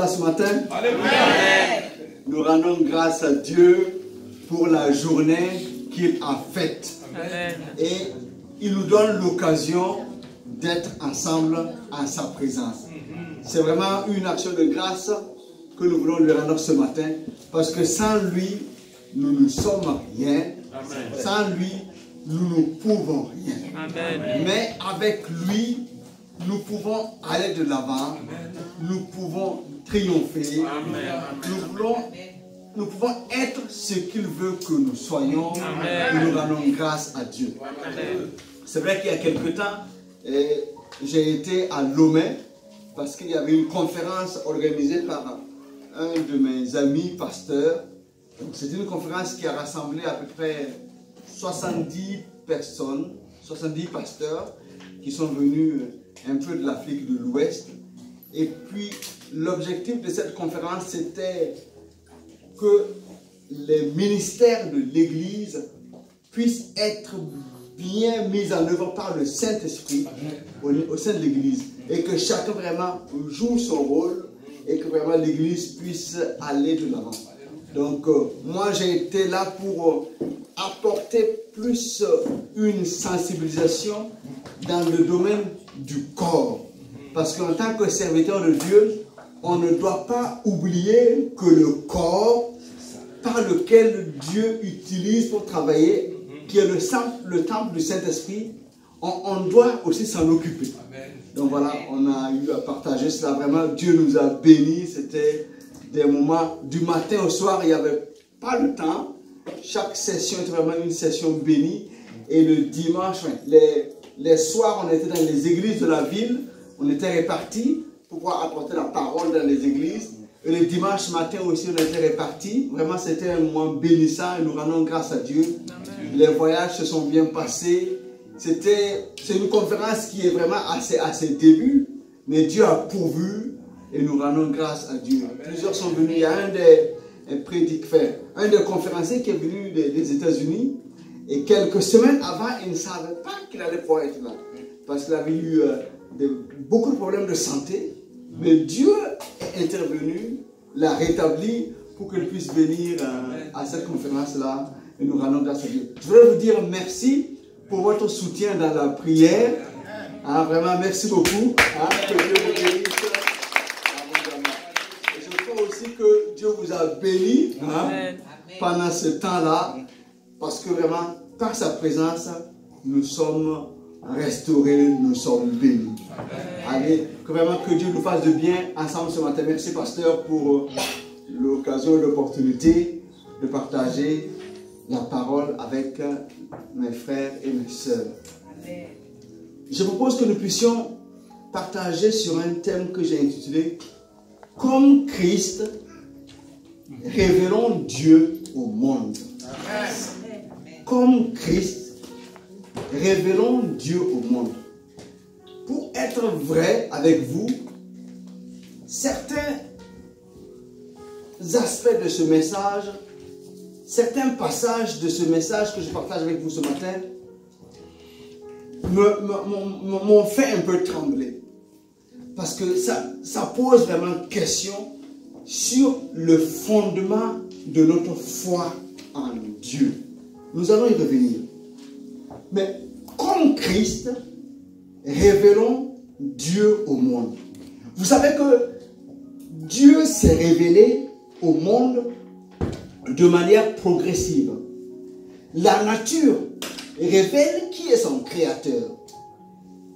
là ce matin? Alléluia. Nous rendons grâce à Dieu pour la journée qu'il a faite. Amen. Et il nous donne l'occasion d'être ensemble en sa présence. C'est vraiment une action de grâce que nous voulons lui rendre ce matin, parce que sans lui, nous ne sommes rien. Amen. Sans lui, nous ne pouvons rien. Amen. Mais avec lui, nous pouvons aller de l'avant. Nous pouvons triompher. Nous pouvons être ce qu'il veut que nous soyons. Amen. Et nous rendons grâce à Dieu. C'est vrai qu'il y a quelque temps, j'ai été à Lomé parce qu'il y avait une conférence organisée par un de mes amis pasteurs. C'était une conférence qui a rassemblé à peu près 70 personnes, 70 pasteurs qui sont venus un peu de l'Afrique de l'Ouest. Et puis, l'objectif de cette conférence, c'était que les ministères de l'Église puissent être bien mis en œuvre par le Saint-Esprit au sein de l'Église. Et que chacun vraiment joue son rôle et que vraiment l'Église puisse aller de l'avant. Donc, moi, j'ai été là pour apporter plus une sensibilisation dans le domaine du corps. Parce qu'en tant que serviteur de Dieu, on ne doit pas oublier que le corps par lequel Dieu utilise pour travailler, qui est le temple du Saint-Esprit, on doit aussi s'en occuper. Donc voilà, on a eu à partager cela. Vraiment, Dieu nous a bénis. C'était des moments du matin au soir, il n'y avait pas le temps. Chaque session était vraiment une session bénie. Et le dimanche, les soirs, on était dans les églises de la ville. On était répartis pour pouvoir apporter la parole dans les églises. Et le dimanche matin aussi, on était répartis. Vraiment, c'était un moment bénissant et nous rendons grâce à Dieu. Amen. Les voyages se sont bien passés. C'est une conférence qui est vraiment à ses débuts, mais Dieu a pourvu et nous rendons grâce à Dieu. Amen. Plusieurs sont venus. Il y a un des conférenciers qui est venu des États-Unis et quelques semaines avant, il ne savait pas qu'il allait pouvoir être là parce qu'il avait eu beaucoup de problèmes de santé. Mais Dieu est intervenu, l'a rétabli pour qu'il puisse venir à cette conférence-là et nous rendons grâce à Dieu. Je voudrais vous dire merci pour votre soutien dans la prière. Hein, vraiment, merci beaucoup. Hein, que Dieu vous bénisse. Et je crois aussi que Dieu vous a béni hein, pendant ce temps-là, parce que vraiment, par sa présence, nous sommes restaurés, nous sommes bénis. Allez, que vraiment que Dieu nous fasse de bien ensemble ce matin. Merci pasteur pour l'occasion, l'opportunité de partager la parole avec mes frères et mes sœurs. Je propose que nous puissions partager sur un thème que j'ai intitulé « Comme Christ, révélons Dieu au monde ». Comme Christ, révélons Dieu au monde. Pour être vrai avec vous, certains aspects de ce message, certains passages de ce message que je partage avec vous ce matin m'ont fait un peu trembler. Parce que ça pose vraiment question sur le fondement de notre foi en Dieu. Nous allons y revenir. Mais comme Christ, révélons Dieu au monde. Vous savez que Dieu s'est révélé au monde de manière progressive. La nature révèle qui est son créateur.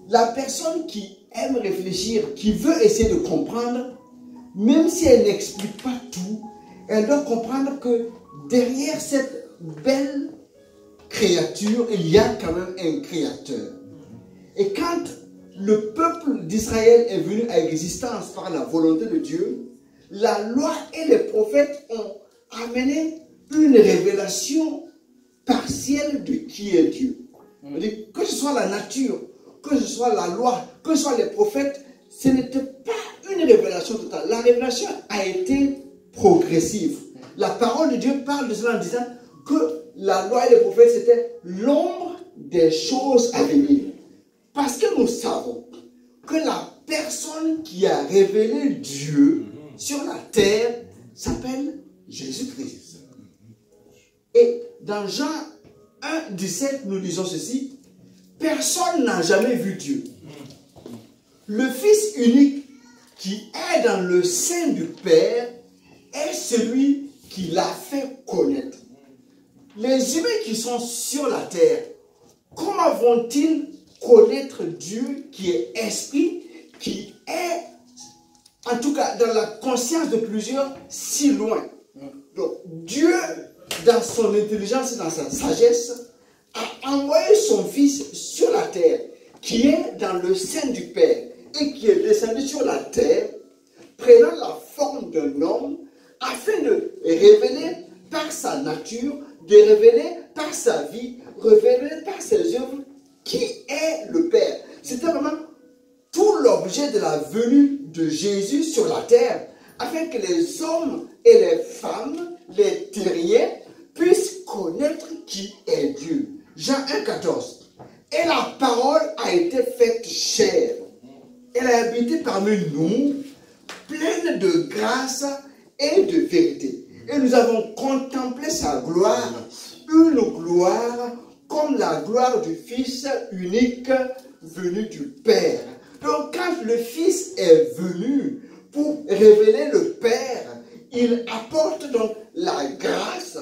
La personne qui aime réfléchir, qui veut essayer de comprendre, même si elle n'explique pas tout, elle doit comprendre que derrière cette belle créature, il y a quand même un créateur. Et quand le peuple d'Israël est venu à existence par la volonté de Dieu, la loi et les prophètes ont amené une révélation partielle de qui est Dieu. Que ce soit la nature, que ce soit la loi, que ce soit les prophètes, ce n'était pas une révélation totale. La révélation a été progressive. La parole de Dieu parle de cela en disant que la loi et les prophètes, c'était l'ombre des choses à venir. Parce que nous savons que la personne qui a révélé Dieu, sur la terre s'appelle Jésus-Christ. Et dans Jean 1, 17, nous disons ceci, personne n'a jamais vu Dieu. Le Fils unique qui est dans le sein du Père est celui qui l'a fait connaître. Les humains qui sont sur la terre, comment vont-ils connaître Dieu qui est esprit, qui est, en tout cas, dans la conscience de plusieurs, si loin? Donc, Dieu, dans son intelligence et dans sa sagesse, a envoyé son Fils sur la terre, qui est dans le sein du Père, et qui est descendu sur la terre, prenant la forme d'un homme, afin de révéler par sa nature, de révéler par sa vie, révéler par ses œuvres, qui est le Père. C'était vraiment tout l'objet de la venue de Jésus sur la terre, afin que les hommes et les femmes, les terriens, puissent connaître qui est Dieu. Jean 1, 14. Et la parole a été faite chair. Elle a habité parmi nous, pleine de grâce et de vérité. Et nous avons contemplé sa gloire, une gloire comme la gloire du Fils unique venu du Père. Donc quand le Fils est venu pour révéler le Père, il apporte donc la grâce,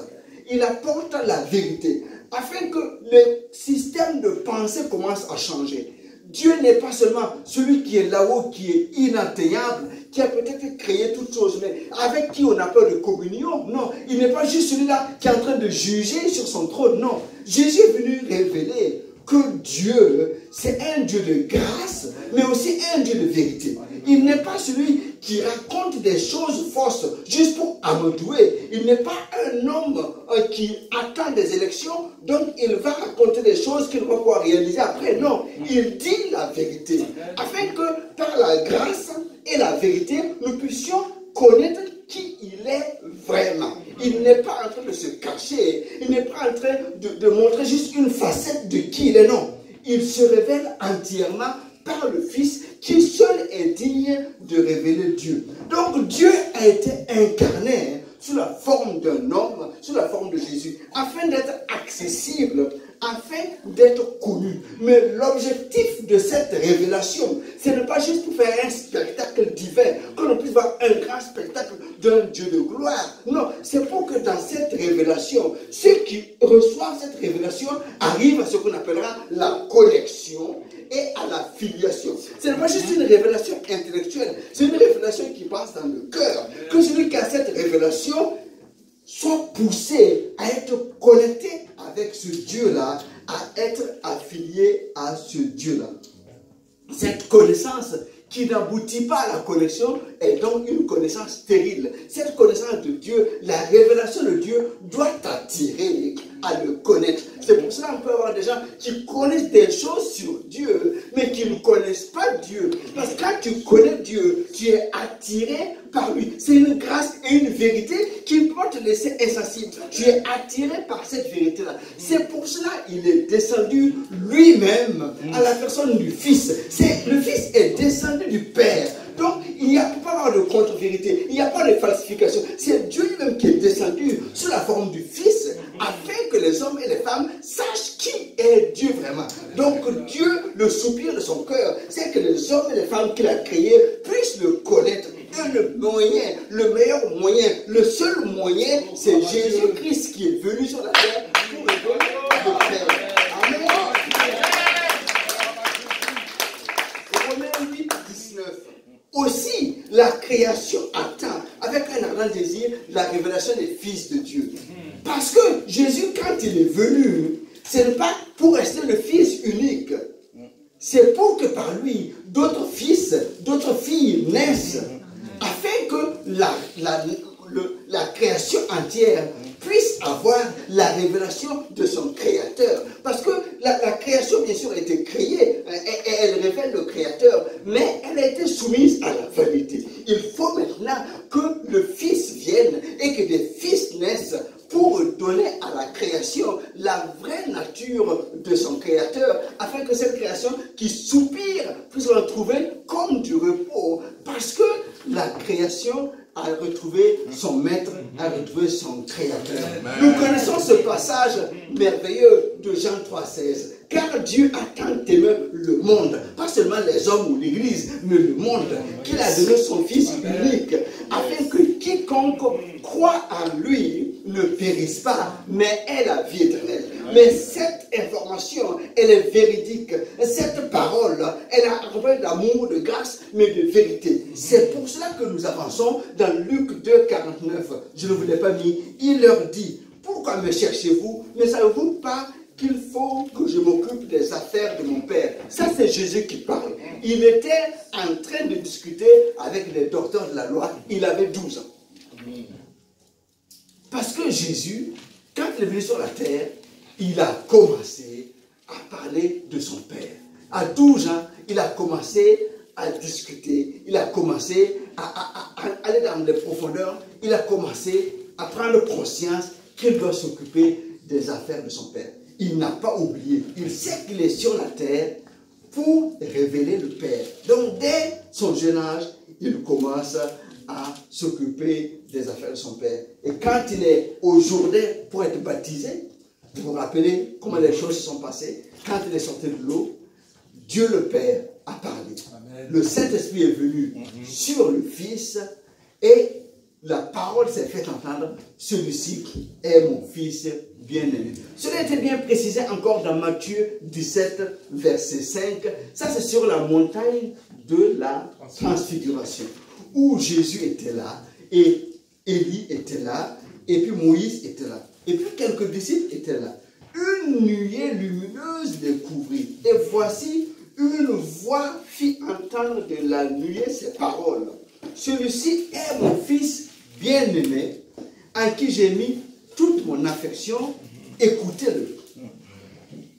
il apporte la vérité, afin que le système de pensée commence à changer. Dieu n'est pas seulement celui qui est là-haut, qui est inatteignable, qui a peut-être créé toutes choses, mais avec qui on n'a pas de communion. Non, il n'est pas juste celui-là qui est en train de juger sur son trône. Non, Jésus est venu révéler que Dieu, c'est un Dieu de grâce, mais aussi un Dieu de vérité. Il n'est pas celui qui raconte des choses fausses juste pour amadouer. Il n'est pas un homme qui attend des élections, donc il va raconter des choses qu'il va pouvoir réaliser après. Non, il dit la vérité, afin que par la grâce et la vérité, nous puissions connaître qui il est vraiment. Il n'est pas en train de se cacher, il n'est pas en train de montrer juste une facette de qui il est, non. Il se révèle entièrement par le Fils qui seul est digne de révéler Dieu. Donc Dieu a été incarné sous la forme d'un homme, sous la forme de Jésus, afin d'être accessible, afin d'être connu. Mais l'objectif de cette révélation, ce n'est pas juste pour faire un spectacle divin, que l'on puisse voir un grand spectacle d'un Dieu de gloire. Non, c'est pour que dans cette révélation, ceux qui reçoivent cette révélation arrivent à ce qu'on appellera la connexion et à la filiation. Ce n'est pas juste une révélation intellectuelle, c'est une révélation qui passe dans le cœur. Que celui qui a cette révélation soit poussé à être connecté avec ce Dieu-là, à être affilié à ce Dieu-là. Cette connaissance qui n'aboutit pas à la connexion est donc une connaissance stérile. Cette connaissance de Dieu, la révélation de Dieu doit t'attirer à le connaître. C'est pour cela qu'on peut avoir des gens qui connaissent des choses sur Dieu, mais qui ne connaissent pas Dieu. Parce que quand tu connais Dieu, tu es attiré par lui. C'est une grâce et une vérité qui ne peut te laisser insensible. Tu es attiré par cette vérité-là. C'est pour cela qu'il est descendu lui-même à la personne du Fils. Le Fils est descendu du Père. Donc, il n'y a pas avoir de contre-vérité, il n'y a pas de falsification. C'est Dieu lui-même qui est descendu sous la forme du Fils, afin que les hommes et les femmes sachent qui est Dieu vraiment. Donc, Dieu, le soupir de son cœur, c'est que les hommes et les femmes qu'il a créés puissent le connaître. Et le moyen, le meilleur moyen, le seul moyen, c'est Jésus-Christ qui est venu sur la terre pour révéler le Père. Amen. Romains 8, 19. Aussi, la création attend, avec un ardent désir, la révélation des fils de Dieu. Parce que Jésus, quand il est venu, ce n'est pas pour rester le Fils unique. C'est pour que par lui, d'autres fils, d'autres filles naissent, afin que la création entière puisse avoir la révélation de son Créateur. Parce que la création, bien sûr, a été créée, et elle révèle le Créateur, mais elle a été soumise à la vanité. Il faut maintenant que le Fils vienne et que des fils naissent pour donner à la création la vraie nature de son Créateur, afin que cette création qui soupire puisse la trouver comme du repos, parce que la création à retrouver son maître, à retrouver son créateur. Nous connaissons ce passage merveilleux de Jean 3,16. Car Dieu a tant aimé le monde, pas seulement les hommes ou l'église, mais le monde, qu'il a donné son Fils unique, afin que quiconque croit en lui ne périsse pas, mais ait la vie éternelle. Mais cette information, elle est véridique. Cette parole, elle a accompagné d'amour, de grâce, mais de vérité. C'est pour cela que nous avançons dans Luc 2, 49. Je ne vous l'ai pas mis. Il leur dit, pourquoi me cherchez-vous? Ne savez-vous pas qu'il faut que je m'occupe des affaires de mon Père? Ça, c'est Jésus qui parle. Il était en train de discuter avec les docteurs de la loi. Il avait 12 ans. Parce que Jésus, quand il est venu sur la terre, il a commencé à parler de son Père. À 12 ans, il a commencé à discuter. Il a commencé à aller dans les profondeurs. Il a commencé à prendre conscience qu'il doit s'occuper des affaires de son Père. Il n'a pas oublié. Il sait qu'il est sur la terre pour révéler le Père. Donc, dès son jeune âge, il commence à s'occuper des affaires de son Père. Et quand il est au Jourdain pour être baptisé, vous vous rappelez comment les choses se sont passées? Quand il est sorti de l'eau, Dieu le Père a parlé. Amen. Le Saint-Esprit est venu sur le Fils et la parole s'est fait entendre. Celui-ci est mon Fils bien-aimé. Cela était bien précisé encore dans Matthieu 17, verset 5. Ça, c'est sur la montagne de la transfiguration, où Jésus était là, et Élie était là, et puis Moïse était là. Et puis quelques disciples étaient là. Une nuée lumineuse les couvrit. Et voici, une voix fit entendre de la nuée ces paroles. Celui-ci est mon Fils bien-aimé, en qui j'ai mis toute mon affection. Écoutez-le.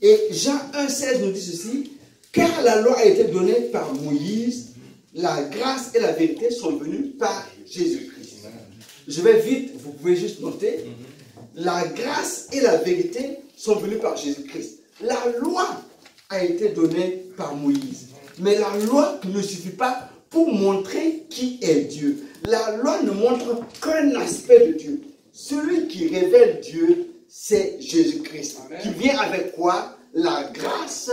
Et Jean 1,16 nous dit ceci. Car la loi a été donnée par Moïse, la grâce et la vérité sont venues par Jésus-Christ. Je vais vite, vous pouvez juste noter. La grâce et la vérité sont venues par Jésus-Christ. La loi a été donnée par Moïse. Mais la loi ne suffit pas pour montrer qui est Dieu. La loi ne montre qu'un aspect de Dieu. Celui qui révèle Dieu, c'est Jésus-Christ. Qui vient avec quoi? La grâce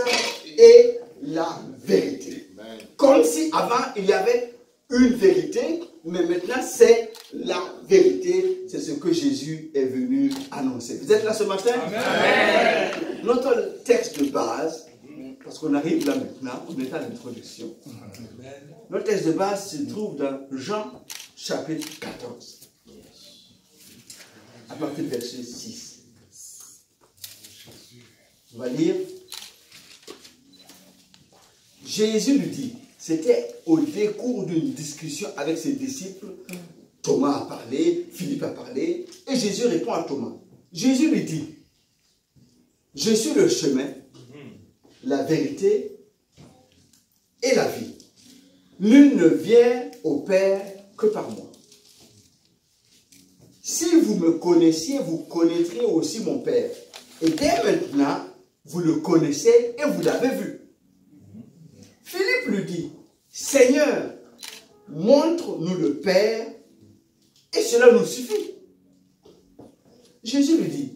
et la vérité. Amen. Comme si avant il y avait une vérité, mais maintenant c'est la vérité. C'est ce que Jésus est venu annoncer. Vous êtes là ce matin? Amen. Notre texte de base, parce qu'on arrive là maintenant, on est à l'introduction. Notre texte de base se trouve dans Jean chapitre 14, à partir du verset 6. On va lire. Jésus lui dit, c'était au décours d'une discussion avec ses disciples. Thomas a parlé, Philippe a parlé, et Jésus répond à Thomas. Jésus lui dit, je suis le chemin, la vérité et la vie. Nul ne vient au Père que par moi. Si vous me connaissiez, vous connaîtriez aussi mon Père. Et dès maintenant, vous le connaissez et vous l'avez vu. Philippe lui dit, Seigneur, montre-nous le Père et cela nous suffit. Jésus lui dit,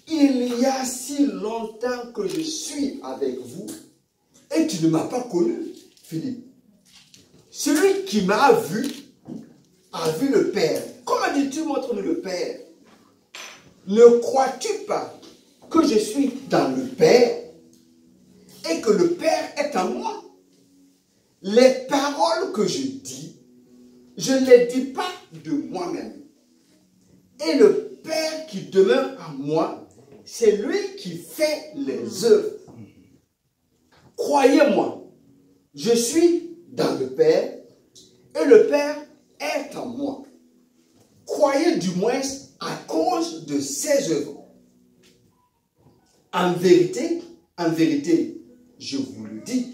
il y a si longtemps que je suis avec vous et tu ne m'as pas connu, Philippe. Celui qui m'a vu a vu le Père. Comment dis-tu, montre-nous le Père? Ne crois-tu pas que je suis dans le Père et que le Père est en moi? Les paroles que je dis, je ne les dis pas de moi-même. Et le Père qui demeure en moi, c'est lui qui fait les œuvres. Croyez-moi, je suis dans le Père et le Père est en moi. Croyez du moins à cause de ses œuvres. En vérité, je vous le dis,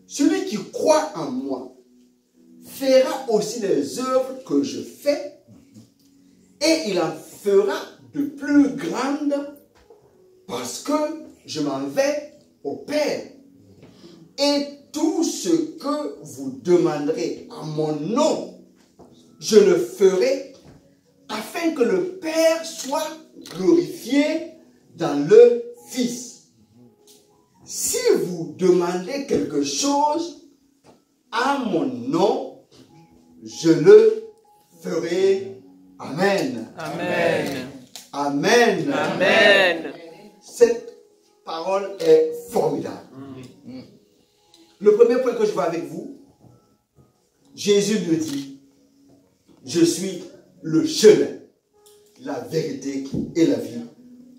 celui qui croit en moi fera aussi les œuvres que je fais et il en fera de plus grandes parce que je m'en vais au Père. Et tout ce que vous demanderez en mon nom, je le ferai afin que le Père soit glorifié dans le Fils. Si vous demandez quelque chose à mon nom, je le ferai. Amen. Amen. Amen. Amen. Cette parole est formidable. Le premier point que je vois avec vous, Jésus lui dit, je suis le chemin, la vérité et la vie.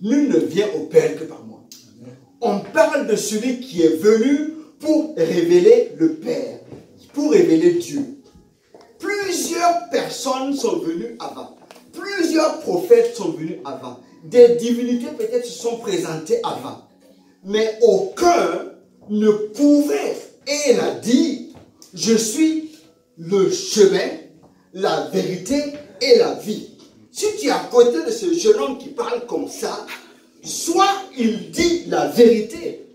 Nul ne vient au Père que par moi. On parle de celui qui est venu pour révéler le Père, pour révéler Dieu. Plusieurs personnes sont venues avant. Plusieurs prophètes sont venus avant. Des divinités peut-être se sont présentées avant. Mais aucun ne pouvait, et il a dit, je suis le chemin, la vérité et la vie. Si tu es à côté de ce jeune homme qui parle comme ça, soit il dit la vérité,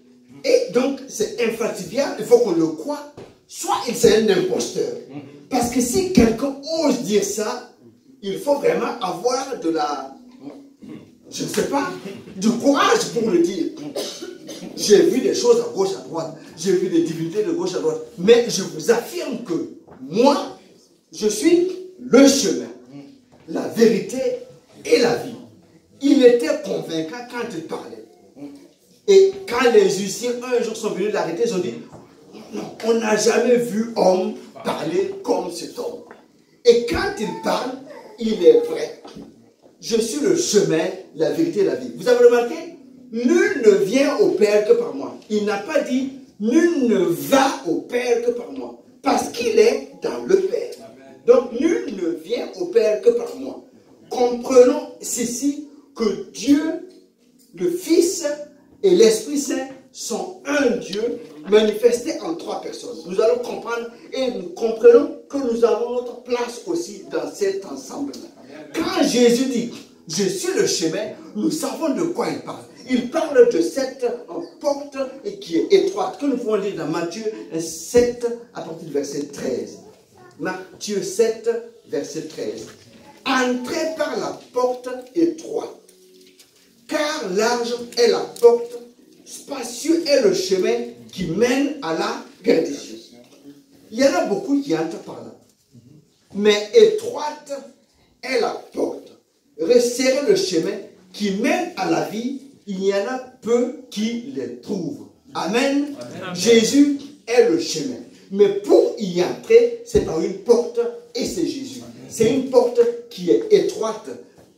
et donc c'est infalsifiable, il faut qu'on le croie, soit il c'est un imposteur. Parce que si quelqu'un ose dire ça, il faut vraiment avoir de la, je ne sais pas, du courage pour le dire. J'ai vu des choses à gauche, à droite, j'ai vu des divinités de gauche à droite, mais je vous affirme que moi, je suis le chemin, la vérité et la vie. Il était convaincant quand il parlait. Et quand les huissiers un jour sont venus l'arrêter, ils ont dit, non, on n'a jamais vu homme parler comme cet homme. Et quand il parle, il est vrai. Je suis le chemin, la vérité et la vie. Vous avez remarqué? Nul ne vient au Père que par moi. Il n'a pas dit, nul ne va au Père que par moi. Parce qu'il est dans le Père. Donc, nul ne vient au Père que par moi. Comprenons ceci, que Dieu, le Fils et l'Esprit Saint sont un Dieu manifesté en trois personnes. Nous allons comprendre et nous comprenons que nous avons notre place aussi dans cet ensemble-là. Quand Jésus dit, je suis le chemin, nous savons de quoi il parle. Il parle de cette porte qui est étroite, que nous pouvons lire dans Matthieu 7 à partir du verset 13. Matthieu 7, verset 13. Entrez par la porte étroite, car large est la porte, spacieux est le chemin qui mène à la perdition. Il y en a beaucoup qui entrent par là. Mais étroite est la porte, resserrez le chemin qui mène à la vie, il y en a peu qui les trouvent. Amen. Amen. Jésus est le chemin. Mais pour y entrer, c'est par une porte et c'est Jésus. C'est une porte qui est étroite.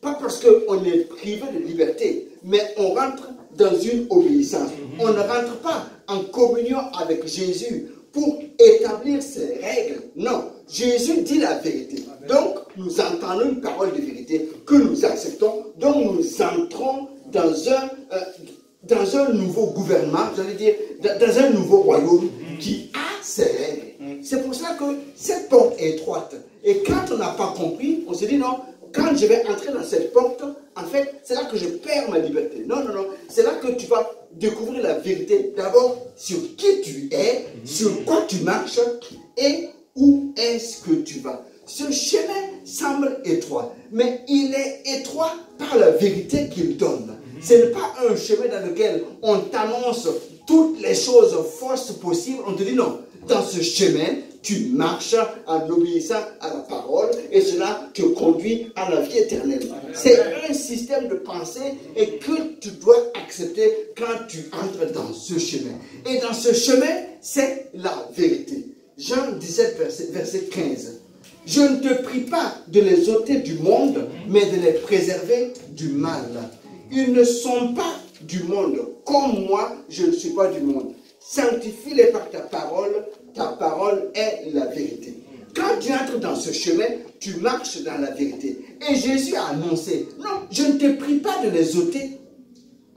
Pas parce qu'on est privé de liberté, mais on rentre dans une obéissance. On ne rentre pas en communion avec Jésus pour établir ses règles. Non, Jésus dit la vérité. Donc, nous entendons une parole de vérité que nous acceptons. Donc, nous entrons dans un nouveau gouvernement, j'allais dire, dans un nouveau royaume qui a ses règles. C'est pour ça que cette porte est étroite. Et quand on n'a pas compris, on se dit non, quand je vais entrer dans cette porte, en fait, c'est là que je perds ma liberté. Non, non, non. C'est là que tu vas découvrir la vérité. D'abord, sur qui tu es, sur quoi tu marches et où est-ce que tu vas. Ce chemin semble étroit, mais il est étroit par la vérité qu'il donne. Ce n'est pas un chemin dans lequel on t'annonce toutes les choses fausses possibles. On te dit non, dans ce chemin, tu marches en obéissant à la parole et cela te conduit à la vie éternelle. C'est un système de pensée et que tu dois accepter quand tu entres dans ce chemin. Et dans ce chemin, c'est la vérité. Jean 17, verset 15. Je ne te prie pas de les ôter du monde, mais de les préserver du mal. Ils ne sont pas du monde, comme moi, je ne suis pas du monde. Sanctifie-les par ta parole est la vérité. Quand tu entres dans ce chemin, tu marches dans la vérité. Et Jésus a annoncé, non, je ne te prie pas de les ôter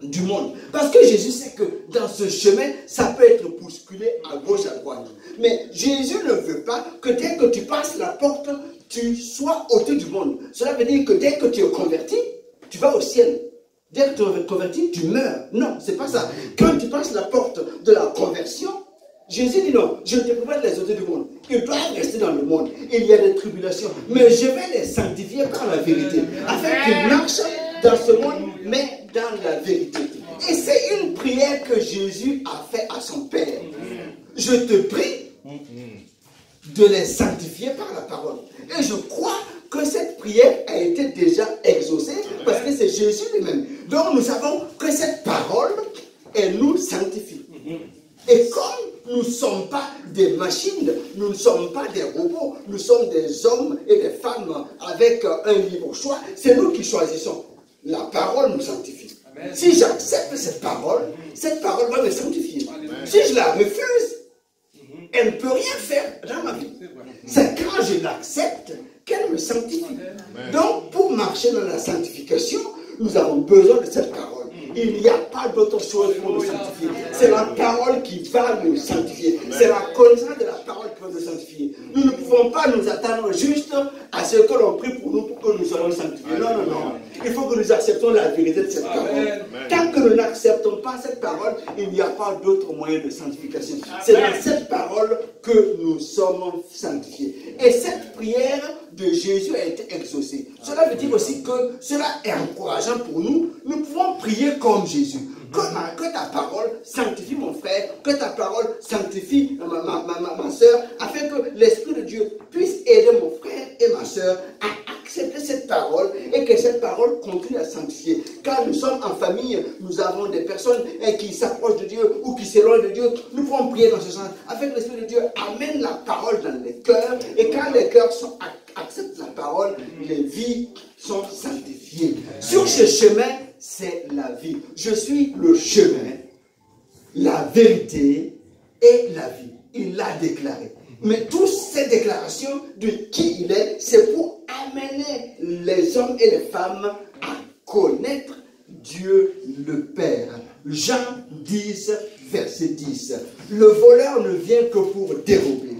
du monde. Parce que Jésus sait que dans ce chemin, ça peut être bousculé à gauche, à droite. Mais Jésus ne veut pas que dès que tu passes la porte, tu sois ôté du monde. Cela veut dire que dès que tu es converti, tu vas au ciel. Dès que tu es converti, tu meurs. Non, c'est pas ça. Quand tu passes la porte de la conversion, Jésus dit non, je ne te peux pas les ôter du monde. Ils doivent rester dans le monde. Il y a des tribulations, mais je vais les sanctifier par la vérité, afin qu'ils marchent dans ce monde, mais dans la vérité. Et c'est une prière que Jésus a fait à son Père. Je te prie de les sanctifier par la parole. Et je crois que cette prière a été déjà exaucée parce que c'est Jésus lui-même. Donc nous savons que cette parole, elle nous sanctifie. Et comme nous ne sommes pas des machines, nous ne sommes pas des robots, nous sommes des hommes et des femmes avec un libre choix, c'est nous qui choisissons. La parole nous sanctifie. Amen. Si j'accepte cette parole va me sanctifier. Amen. Si je la refuse, elle ne peut rien faire dans ma vie. C'est quand je l'accepte qu'elle me sanctifie. Amen. Donc, pour marcher dans la sanctification, nous avons besoin de cette parole. Il n'y a pas d'autre chose pour nous sanctifier. C'est la parole qui va nous sanctifier. C'est la connaissance de la parole qui va nous sanctifier. Nous ne pouvons pas nous attendre juste à ce que l'on prie pour nous pour que nous soyons sanctifiés. Non, non, non. Il faut que nous acceptons la vérité de cette parole. Tant que nous n'acceptons pas cette parole, il n'y a pas d'autre moyen de sanctification. C'est dans cette parole que nous sommes sanctifiés. Et cette prière de Jésus a été exaucée. Cela veut dire aussi que cela est encourageant pour nous. Nous pouvons prier comme Jésus. Que ta parole sanctifie mon frère, que ta parole sanctifie ma soeur, afin que l'Esprit de Dieu puisse aider mon frère et ma soeur à accepter cette parole et que cette parole continue à sanctifier. Quand nous sommes en famille, nous avons des personnes qui s'approchent de Dieu ou qui s'éloignent de Dieu. Nous pouvons prier dans ce sens, afin que l'Esprit de Dieu amène la parole dans les cœurs, et quand les cœurs acceptent la parole, les vies sont sanctifiées. Sur ce chemin, c'est la vie. Je suis le chemin, la vérité et la vie. Il l'a déclaré. Mais toutes ces déclarations de qui il est, c'est pour amener les hommes et les femmes à connaître Dieu le Père. Jean 10, verset 10. Le voleur ne vient que pour dérober,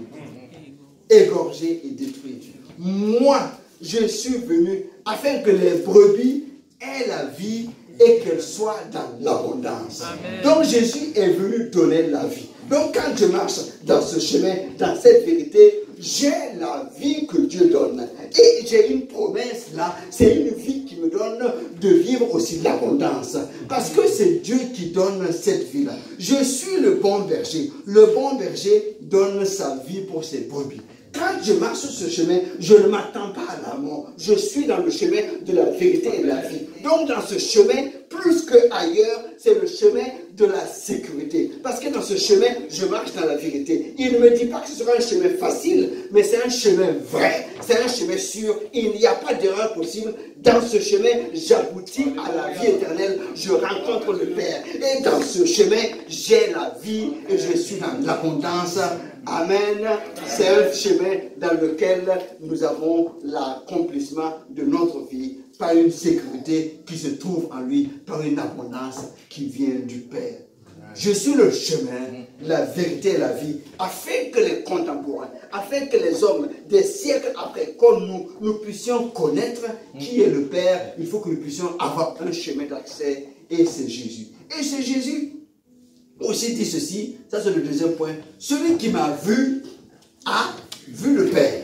égorger et détruire. Moi, je suis venu afin que les brebis aient la vie et qu'elle soit dans l'abondance. Donc Jésus est venu donner la vie. Donc quand je marche dans ce chemin, dans cette vérité, j'ai la vie que Dieu donne. Et j'ai une promesse là, c'est une vie qui me donne de vivre aussi l'abondance. Parce que c'est Dieu qui donne cette vie-là. Je suis le bon berger. Le bon berger donne sa vie pour ses brebis. Quand je marche sur ce chemin, je ne m'attends pas à la mort. Je suis dans le chemin de la vérité et de la vie. Donc dans ce chemin, plus qu'ailleurs, c'est le chemin de la sécurité. Parce que dans ce chemin, je marche dans la vérité. Il ne me dit pas que ce sera un chemin facile, mais c'est un chemin vrai, c'est un chemin sûr. Il n'y a pas d'erreur possible. Dans ce chemin, j'aboutis à la vie éternelle. Je rencontre le Père. Et dans ce chemin, j'ai la vie et je suis dans l'abondance. Amen. C'est un chemin dans lequel nous avons l'accomplissement de notre vie par une sécurité qui se trouve en lui, par une abondance qui vient du Père. Je suis le chemin, la vérité et la vie, afin que les contemporains, afin que les hommes des siècles après, comme nous puissions connaître qui est le Père. Il faut que nous puissions avoir un chemin d'accès, et c'est Jésus. Et c'est Jésus aussi dit ceci, ça c'est le deuxième point. Celui qui m'a vu a vu le Père.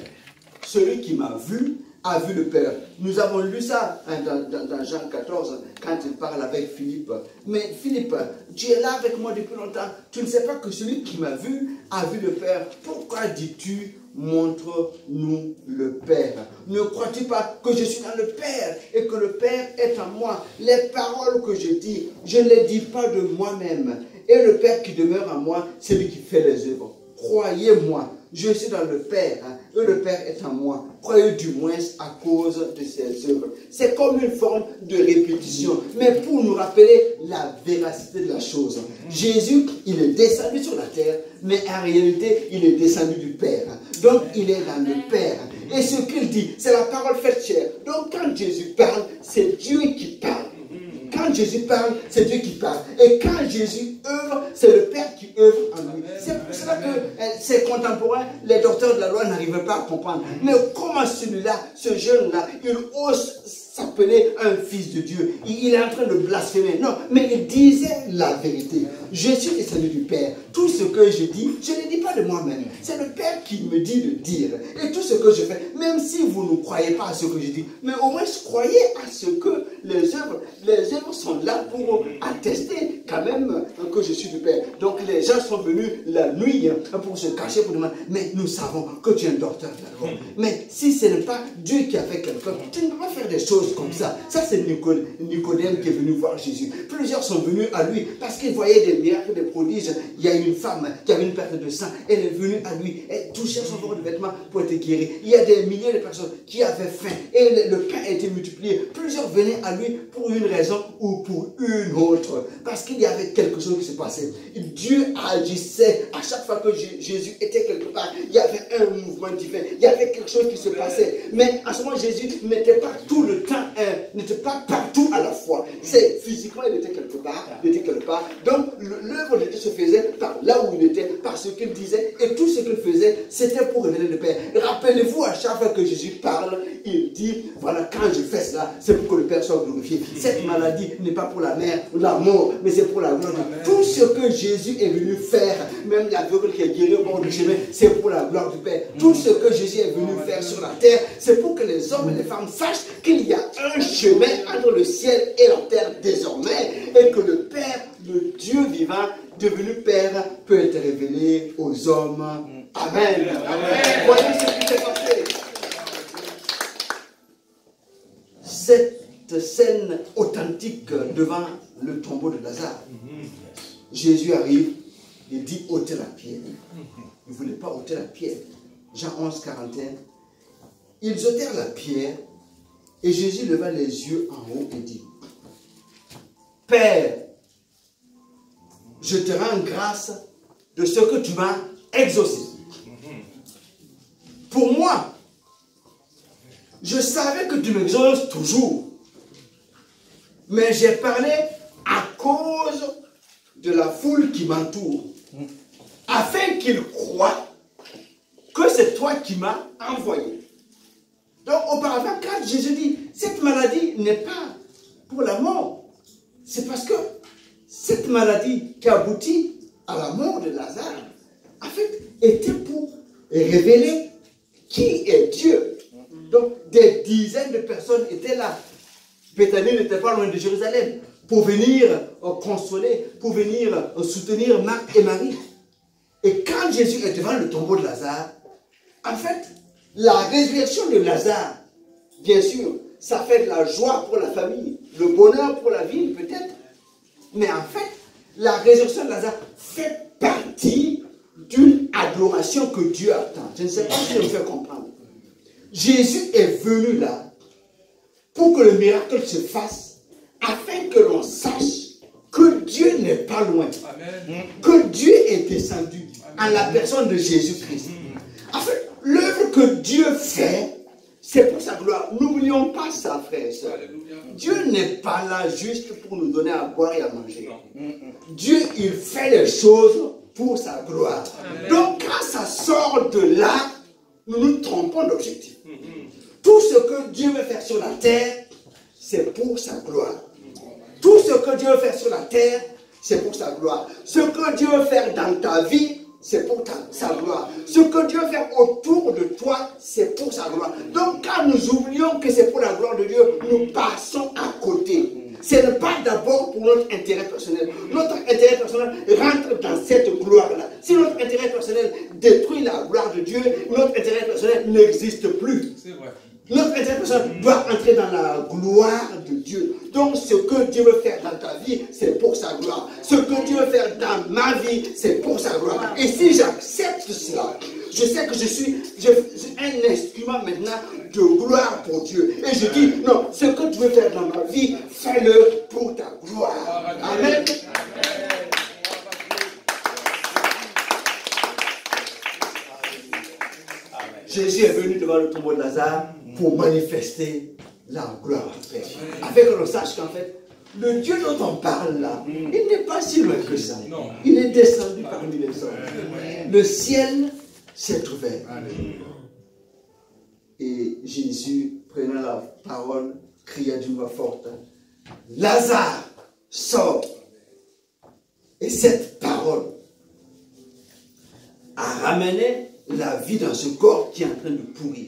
Celui qui m'a vu a vu le Père. Nous avons lu ça dans Jean 14, quand il parle avec Philippe. Mais Philippe, tu es là avec moi depuis longtemps. Tu ne sais pas que celui qui m'a vu a vu le Père. Pourquoi dis-tu, montre-nous le Père? Ne crois-tu pas que je suis dans le Père et que le Père est en moi? Les paroles que je dis, je ne les dis pas de moi-même. Et le Père qui demeure en moi, c'est lui qui fait les œuvres. Croyez-moi, je suis dans le Père, et le Père est en moi. Croyez du moins à cause de ses œuvres. C'est comme une forme de répétition, mais pour nous rappeler la véracité de la chose. Jésus, il est descendu sur la terre, mais en réalité, il est descendu du Père. Donc, il est dans le Père. Et ce qu'il dit, c'est la parole faite chair. Donc, quand Jésus parle, c'est Dieu qui parle. Quand Jésus parle, c'est Dieu qui parle. Et quand Jésus œuvre, c'est le Père qui œuvre en lui. C'est pour cela que ses contemporains, les docteurs de la loi, n'arrivaient pas à comprendre. Mais comment celui-là, ce jeune-là, il ose s'appelait un fils de Dieu. Il est en train de blasphémer. Non, mais il disait la vérité. Je suis descendu du Père. Tout ce que je dis, je ne dis pas de moi-même. C'est le Père qui me dit de dire. Et tout ce que je fais, même si vous ne croyez pas à ce que je dis, mais au moins croyez à ce que les œuvres sont là pour attester quand même que je suis du Père. Donc les gens sont venus la nuit pour se cacher, pour demander, mais nous savons que tu es un docteur de la loi. Mais si ce n'est pas Dieu qui a fait quelqu'un, tu ne peux pas faire des choses comme ça. Ça c'est Nicodème qui est venu voir Jésus. Plusieurs sont venus à lui parce qu'ils voyaient des miracles, des prodiges. Il y a une femme qui avait une perte de sang. Elle est venue à lui. Elle touchait son bord de vêtement pour être guérie. Il y a des milliers de personnes qui avaient faim. Et le pain a été multiplié. Plusieurs venaient à lui pour une raison ou pour une autre. Parce qu'il y avait quelque chose qui se passait. Dieu agissait à chaque fois que Jésus était quelque part. Il y avait un mouvement divin. Il y avait quelque chose qui se passait. Mais à ce moment, Jésus n'était pas tout le temps, n'était pas partout à la fois. C'est physiquement, il était quelque part. Donc, l'œuvre de Dieu se faisait par là où il était, par ce qu'il disait. Et tout ce qu'il faisait, c'était pour révéler le Père. Rappelez-vous, à chaque fois que Jésus parle, il dit, voilà, quand je fais cela, c'est pour que le Père soit glorifié. Cette maladie n'est pas pour la mort, mais c'est pour la gloire de Dieu. Tout ce que Jésus est venu faire, même l'aveugle qui est guéri au bord du chemin, c'est pour la gloire du Père. Tout ce que Jésus est venu faire sur la terre, c'est pour que les hommes et les femmes sachent qu'il y a un chemin entre le ciel et la terre désormais, et que le Père, le Dieu vivant, devenu Père, peut être révélé aux hommes. Amen. Amen. Voyez ce qui s'est passé. Cette scène authentique devant le tombeau de Lazare. Jésus arrive et dit ôtez la pierre. Il ne voulait pas ôter la pierre. Jean 11, 41. Ils ôtèrent la pierre et Jésus leva les yeux en haut et dit, Père, je te rends grâce de ce que tu m'as exaucé. Pour moi, je savais que tu m'exauces toujours. Mais j'ai parlé à cause de la foule qui m'entoure. Afin qu'ils croient que c'est toi qui m'as envoyé. Donc auparavant, quand Jésus dit, cette maladie n'est pas pour la mort. C'est parce que cette maladie qui aboutit à la mort de Lazare, en fait, était pour révéler qui est Dieu. Donc, des dizaines de personnes étaient là. Béthanie n'était pas loin de Jérusalem pour venir consoler, pour venir soutenir Marc et Marie. Et quand Jésus est devant le tombeau de Lazare, en fait, la résurrection de Lazare, bien sûr, ça fait de la joie pour la famille, le bonheur pour la ville peut-être. Mais en fait, la résurrection de Lazare fait partie d'une adoration que Dieu attend. Je ne sais pas si je me fais comprendre. Jésus est venu là pour que le miracle se fasse, afin que l'on sache que Dieu n'est pas loin. Amen. Que Dieu est descendu en la personne de Jésus-Christ. En fait, l'œuvre que Dieu fait, c'est pour sa gloire. N'oublions pas ça, frères et sœurs. Dieu n'est pas là juste pour nous donner à boire et à manger. Dieu, il fait les choses pour sa gloire. Amen. Donc, quand ça sort de là, nous nous trompons d'objectif. Tout ce que Dieu veut faire sur la terre, c'est pour sa gloire. Tout ce que Dieu veut faire sur la terre, c'est pour sa gloire. Ce que Dieu veut faire dans ta vie, c'est pour sa gloire. Ce que Dieu veut faire autour de toi, c'est pour sa gloire. Donc quand nous oublions que c'est pour la gloire de Dieu, nous passons à côté. Ce n'est pas d'abord pour notre intérêt personnel. Notre intérêt personnel rentre dans cette gloire-là. Si notre intérêt personnel détruit la gloire de Dieu, notre intérêt personnel n'existe plus. C'est vrai. Notre intérêt personnel doit entrer dans la gloire de Dieu. Donc ce que Dieu veut faire dans ta vie, c'est pour sa gloire. Ce que Dieu veut faire dans ma vie, c'est pour sa gloire. Et si j'accepte cela, je sais que je suis un instrument maintenant de gloire pour Dieu. Et je dis, non, ce que tu veux faire dans ma vie, fais-le pour ta gloire. Amen. Jésus est venu devant le tombeau de Lazare pour manifester la gloire du Père. Afin que l'on sache qu'en fait, le Dieu dont on parle là, il n'est pas si loin que ça. Il est descendu parmi les hommes. Le ciel s'est ouvert. Et Jésus, prenant la parole, cria d'une voix forte, Lazare, sort. Et cette parole a ramené la vie dans ce corps qui est en train de pourrir.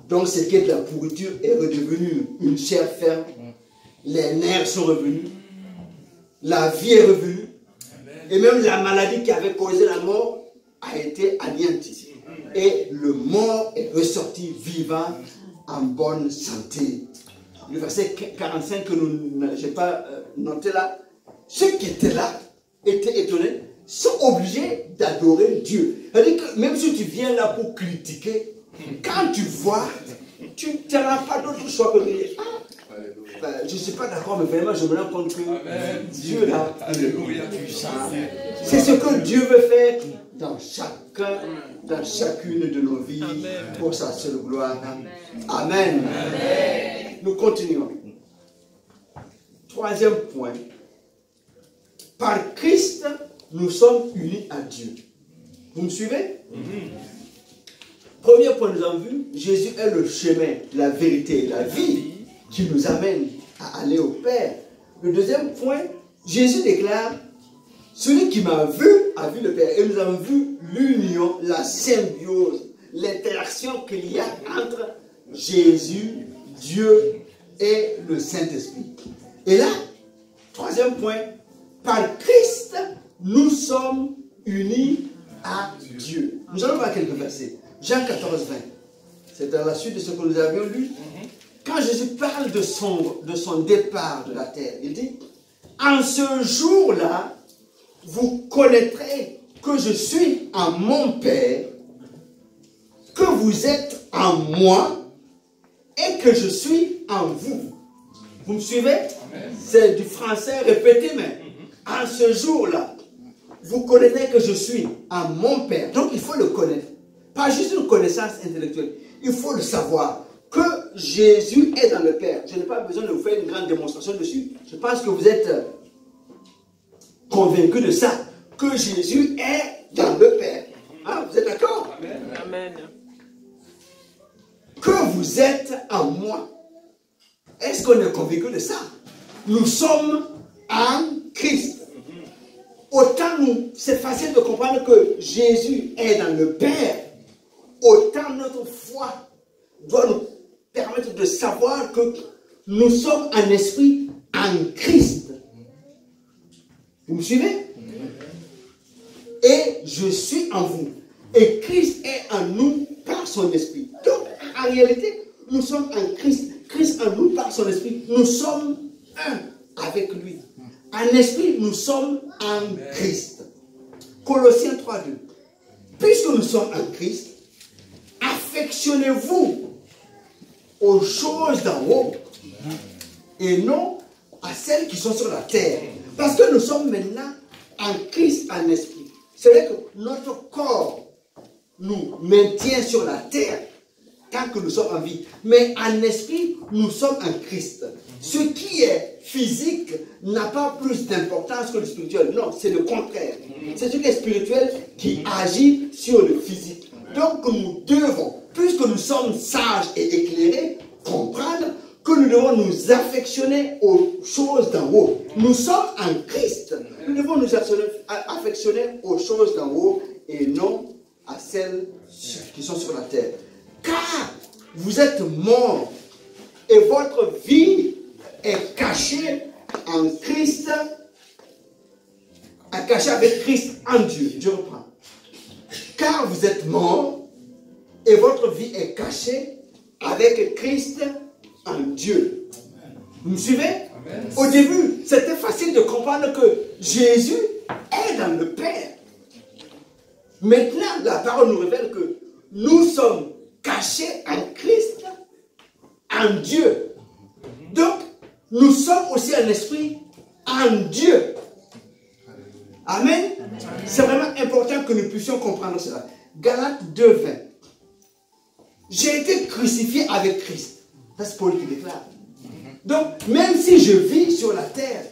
Donc ce qui est de la pourriture est redevenu une chair ferme. Les nerfs sont revenus. La vie est revenue. Et même la maladie qui avait causé la mort a été anéantie. Et le mort est ressorti vivant, en bonne santé. Le verset 45 que je n'ai pas noté là, ceux qui étaient là étaient étonnés, sont obligés d'adorer Dieu. C'est-à-dire que même si tu viens là pour critiquer, quand tu vois, tu n'auras pas d'autre choix que de dire, je ne suis pas d'accord, mais vraiment je me rends compte que Dieu là, c'est ce que Dieu veut faire dans chacune de nos vies. Amen. Pour sa seule gloire. Amen. Amen. Nous continuons. Troisième point. Par Christ, nous sommes unis à Dieu. Vous me suivez? Premier point, nous avons vu, Jésus est le chemin, la vérité et la vie qui nous amène à aller au Père. Le deuxième point, Jésus déclare, celui qui m'a vu a vu le Père. Et nous avons vu l'union, la symbiose, l'interaction qu'il y a entre Jésus, Dieu et le Saint-Esprit. Et là, troisième point, par Christ, nous sommes unis à Dieu. Nous allons voir quelques versets. Jean 14, 20. C'est dans la suite de ce que nous avions lu. Quand Jésus parle de son départ de la terre, il dit, en ce jour-là, vous connaîtrez que je suis en mon Père, que vous êtes en moi et que je suis en vous. Vous me suivez? C'est du français répété, mais en ce jour-là, vous connaîtrez que je suis en mon Père. Donc il faut le connaître. Pas juste une connaissance intellectuelle. Il faut le savoir. Que Jésus est dans le Père. Je n'ai pas besoin de vous faire une grande démonstration dessus. Je pense que vous êtes convaincus de ça. Que Jésus est dans le Père. Hein, vous êtes d'accord? Amen. Que vous êtes en moi. Est-ce qu'on est convaincu de ça? Nous sommes en Christ. Autant c'est facile de comprendre que Jésus est dans le Père, autant notre foi doit nous permettre de savoir que nous sommes en esprit en Christ. Vous me suivez? Et je suis en vous. Et Christ est en nous par son esprit. Donc, en réalité, nous sommes en Christ. Christ en nous par son esprit. Nous sommes un avec lui. En esprit, nous sommes en Christ. Colossiens 3:2. Puisque nous sommes en Christ, affectionnez-vous aux choses d'en haut et non à celles qui sont sur la terre. Parce que nous sommes maintenant en Christ, en esprit. C'est vrai que notre corps nous maintient sur la terre tant que nous sommes en vie. Mais en esprit, nous sommes en Christ. Ce qui est physique n'a pas plus d'importance que le spirituel. Non, c'est le contraire. C'est ce qui est spirituel qui agit sur le physique. Donc nous devons, puisque nous sommes sages et éclairés, comprendre que nous devons nous affectionner aux choses d'en haut. Nous sommes en Christ. Nous devons nous affectionner aux choses d'en haut et non à celles qui sont sur la terre. Car vous êtes morts et votre vie est cachée en Christ, cachée avec Christ en Dieu. Je reprends. Car vous êtes morts et votre vie est cachée avec Christ en Dieu. Vous me suivez? Amen. Au début, c'était facile de comprendre que Jésus est dans le Père. Maintenant, la parole nous révèle que nous sommes cachés en Christ, en Dieu. Donc, nous sommes aussi en esprit, en Dieu. Amen. C'est vraiment important que nous puissions comprendre cela. Galates 2:20. J'ai été crucifié avec Christ. C'est Paul qui déclare. Donc, même si je vis sur la terre,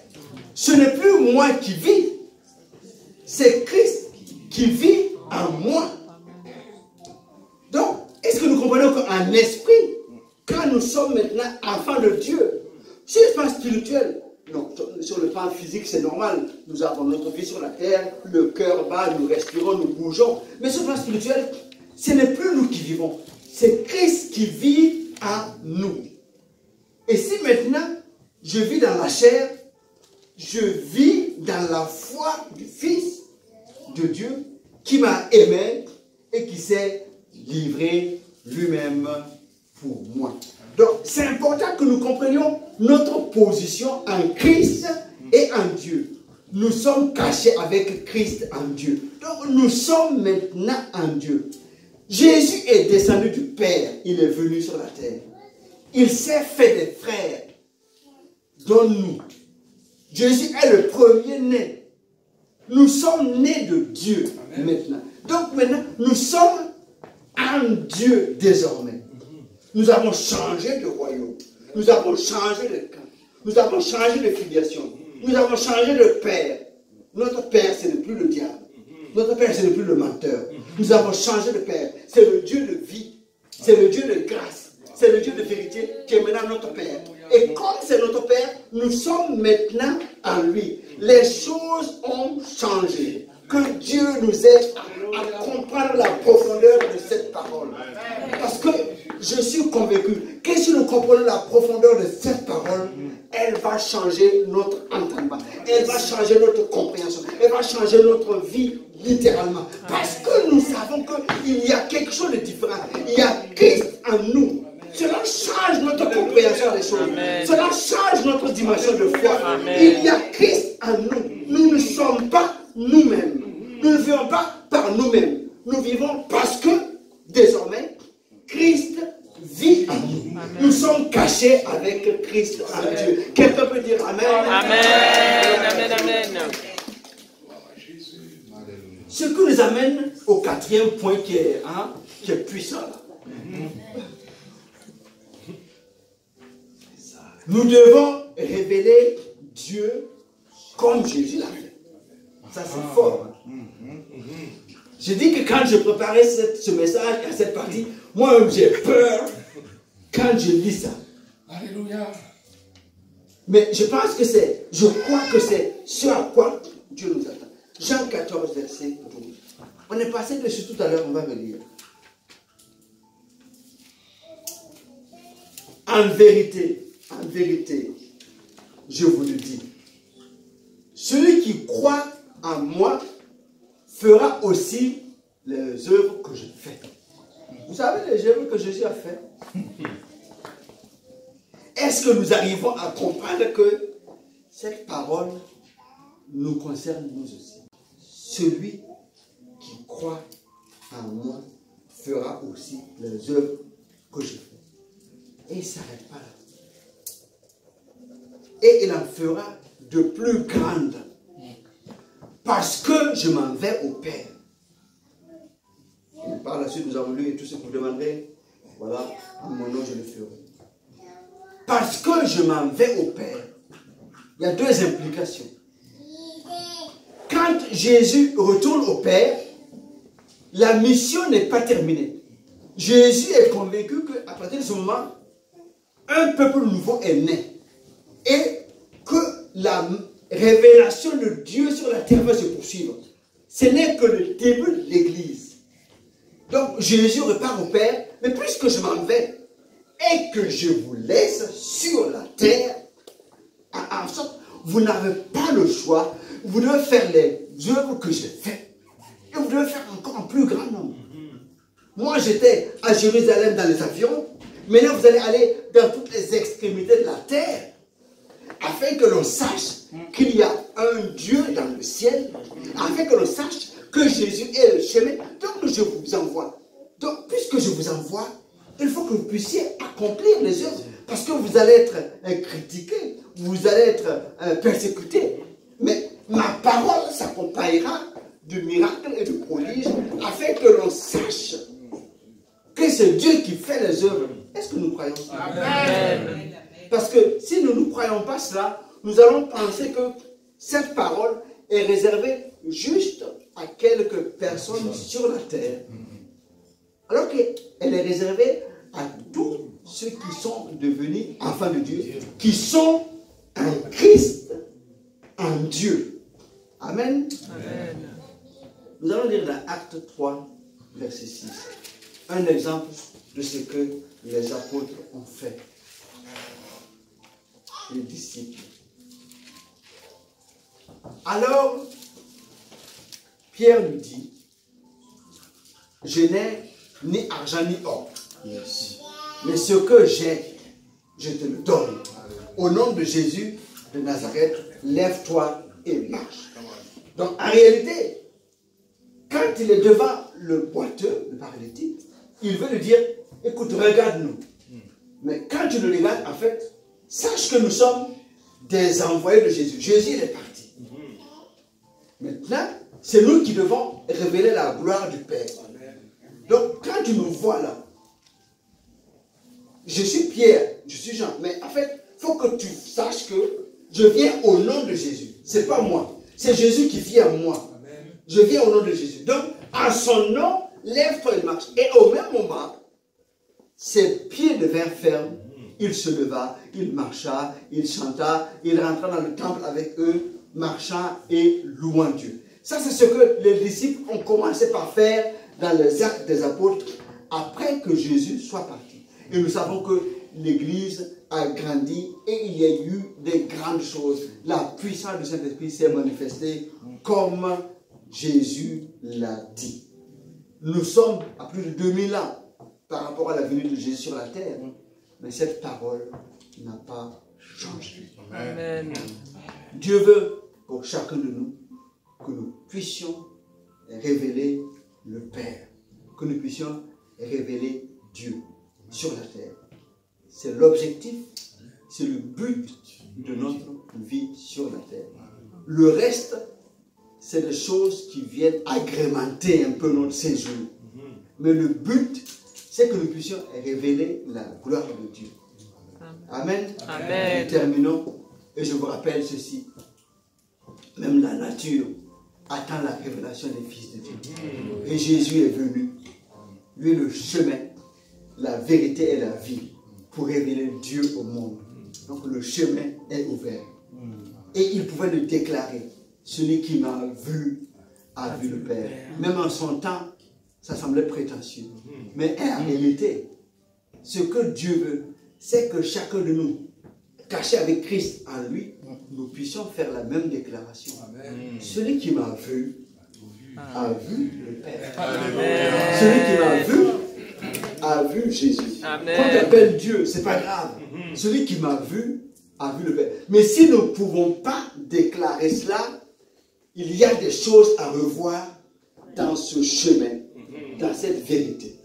ce n'est plus moi qui vis. C'est Christ qui vit en moi. Donc, est-ce que nous comprenons qu'en esprit, quand nous sommes maintenant enfants de Dieu, sur le plan spirituel, non, sur le plan physique, c'est normal. Nous avons notre vie sur la terre, le cœur bat, nous respirons, nous bougeons. Mais sur le plan spirituel, ce n'est plus nous qui vivons. C'est Christ qui vit en nous. Et si maintenant, je vis dans la chair, je vis dans la foi du Fils de Dieu qui m'a aimé et qui s'est livré lui-même pour moi. Donc, c'est important que nous comprenions notre position en Christ et en Dieu. Nous sommes cachés avec Christ en Dieu. Donc, nous sommes maintenant en Dieu. Jésus est descendu du Père. Il est venu sur la terre. Il s'est fait des frères, dont nous. Jésus est le premier-né. Nous sommes nés de Dieu. Amen. Maintenant. Donc maintenant, nous sommes en Dieu désormais. Nous avons changé de royaume. Nous avons changé de camp. Nous avons changé de filiation. Nous avons changé de père. Notre père, ce n'est plus le diable. Notre père, ce n'est plus le menteur. Nous avons changé de père. C'est le Dieu de vie. C'est le Dieu de grâce. C'est le Dieu de vérité qui est maintenant notre père. Et comme c'est notre père, nous sommes maintenant en lui. Les choses ont changé. Que Dieu nous aide à comprendre la profondeur de cette parole. Parce que je suis convaincu que si nous comprenons la profondeur de cette parole, elle va changer notre entendement. Elle va changer notre compréhension. Elle va changer notre vie littéralement. Parce que nous savons qu'il y a quelque chose de différent. Il y a Christ en nous. Cela change notre compréhension des choses. Amen. Cela change notre dimension de foi. Amen. Il y a Christ en nous. Nous ne sommes pas nous-mêmes. Nous ne vivons pas par nous-mêmes. Nous vivons parce que, désormais, Christ vit en nous. Amen. Nous sommes cachés avec Christ en Dieu. Quelqu'un peut dire Amen. Amen. Amen. Amen. Ce qui nous amène au quatrième point qui est puissant. Nous devons révéler Dieu comme Jésus l'a fait. Ça, c'est fort. Je dis que quand je préparais ce message à cette partie, moi-même j'ai peur quand je lis ça. Alléluia. Mais je crois que c'est ce à quoi Dieu nous attend. Jean 14, verset 12. On est passé dessus tout à l'heure, on va le lire. En vérité, je vous le dis, celui qui croit en moi fera aussi les œuvres que je fais. Vous savez les œuvres que Jésus a fait? Est-ce que nous arrivons à comprendre que cette parole nous concerne nous aussi? Celui qui croit en moi fera aussi les œuvres que je fais. Et il ne s'arrête pas là. Et il en fera de plus grandes. Parce que je m'en vais au Père. Et par la suite, nous avons lu et tout ce que vous demanderez. Voilà, en mon nom, je le ferai. Parce que je m'en vais au Père. Il y a deux implications. Quand Jésus retourne au Père, la mission n'est pas terminée. Jésus est convaincu qu'à partir de ce moment, un peuple nouveau est né. Et que la révélation de Dieu sur la terre va se poursuivre. Ce n'est que le début de l'Église. Donc Jésus repart au Père, mais puisque je m'en vais et que je vous laisse sur la terre, en sorte, vous n'avez pas le choix, vous devez faire les œuvres que j'ai faites. Et vous devez faire encore un plus grand nombre. Moi j'étais à Jérusalem dans les avions, maintenant vous allez aller dans toutes les extrémités de la terre, afin que l'on sache qu'il y a un Dieu dans le ciel, afin que l'on sache que Jésus est le chemin. Donc je vous envoie. Donc puisque je vous envoie, il faut que vous puissiez accomplir les œuvres, parce que vous allez être critiqués, vous allez être persécutés. Mais ma parole s'accompagnera de miracles et de prodiges, afin que l'on sache que c'est Dieu qui fait les œuvres. Est-ce que nous croyons cela? Amen. Parce que si nous ne croyons pas cela, nous allons penser que cette parole est réservée juste à quelques personnes sur la terre. Alors qu'elle est réservée à tous ceux qui sont devenus enfants de Dieu, qui sont en Christ, en Dieu. Amen. Amen. Nous allons lire dans Acte 3, verset 6. Un exemple de ce que les apôtres ont fait. Les disciples. Alors, Pierre lui dit, je n'ai ni argent ni or, mais ce que j'ai, je te le donne. Au nom de Jésus de Nazareth, lève-toi et marche. Donc, en réalité, quand il est devant le boiteux, le paralytique, il veut lui dire, écoute, regarde-nous. Mais quand tu le regardes, en fait, sache que nous sommes des envoyés de Jésus. Jésus il est parti. Maintenant, c'est nous qui devons révéler la gloire du Père. Donc, quand tu me vois là, je suis Pierre, je suis Jean, mais en fait, il faut que tu saches que je viens au nom de Jésus. Ce n'est pas moi. C'est Jésus qui vient à moi. Je viens au nom de Jésus. Donc, en son nom, lève-toi et marche. Et au même moment, ses pieds devinrent fermes. Il se leva, il marcha, il chanta, il rentra dans le temple avec eux, marchant et louant Dieu. Ça, c'est ce que les disciples ont commencé par faire dans les actes des apôtres après que Jésus soit parti. Et nous savons que l'Église a grandi et il y a eu des grandes choses. La puissance du Saint-Esprit s'est manifestée comme Jésus l'a dit. Nous sommes à plus de 2000 ans par rapport à la venue de Jésus sur la terre. Mais cette parole n'a pas changé. Amen. Dieu veut pour chacun de nous que nous puissions révéler le Père, que nous puissions révéler Dieu sur la terre. C'est l'objectif, c'est le but de notre vie sur la terre. Le reste, c'est des choses qui viennent agrémenter un peu notre séjour. Mais le but, c'est que nous puissions révéler la gloire de Dieu. Amen. Amen. Nous terminons, et je vous rappelle ceci. Même la nature attend la révélation des fils de Dieu. Et Jésus est venu. Lui, le chemin, la vérité et la vie, pour révéler Dieu au monde. Donc le chemin est ouvert. Et il pouvait le déclarer. Celui qui m'a vu a vu le Père. Même en son temps, ça semblait prétentieux. Mais en réalité, ce que Dieu veut, c'est que chacun de nous, caché avec Christ en lui, nous puissions faire la même déclaration. Celui qui m'a vu a vu le Père. Amen. Celui qui m'a vu a vu Jésus. Amen. Quand tu appelles Dieu, c'est pas grave. Celui qui m'a vu a vu le Père. Mais si nous ne pouvons pas déclarer cela, il y a des choses à revoir dans ce chemin, dans cette vérité.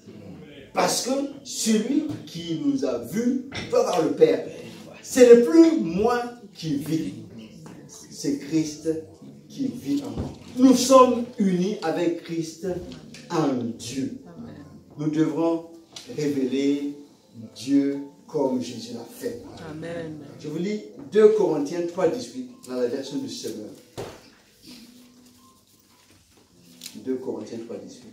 Parce que celui qui nous a vus peut avoir le Père. Ce n'est plus moi qui vis, c'est Christ qui vit en moi. Nous sommes unis avec Christ en Dieu. Nous devrons révéler Dieu comme Jésus l'a fait. Amen. Je vous lis 2 Corinthiens 3,18 dans la version du Semeur. 2 Corinthiens 3,18.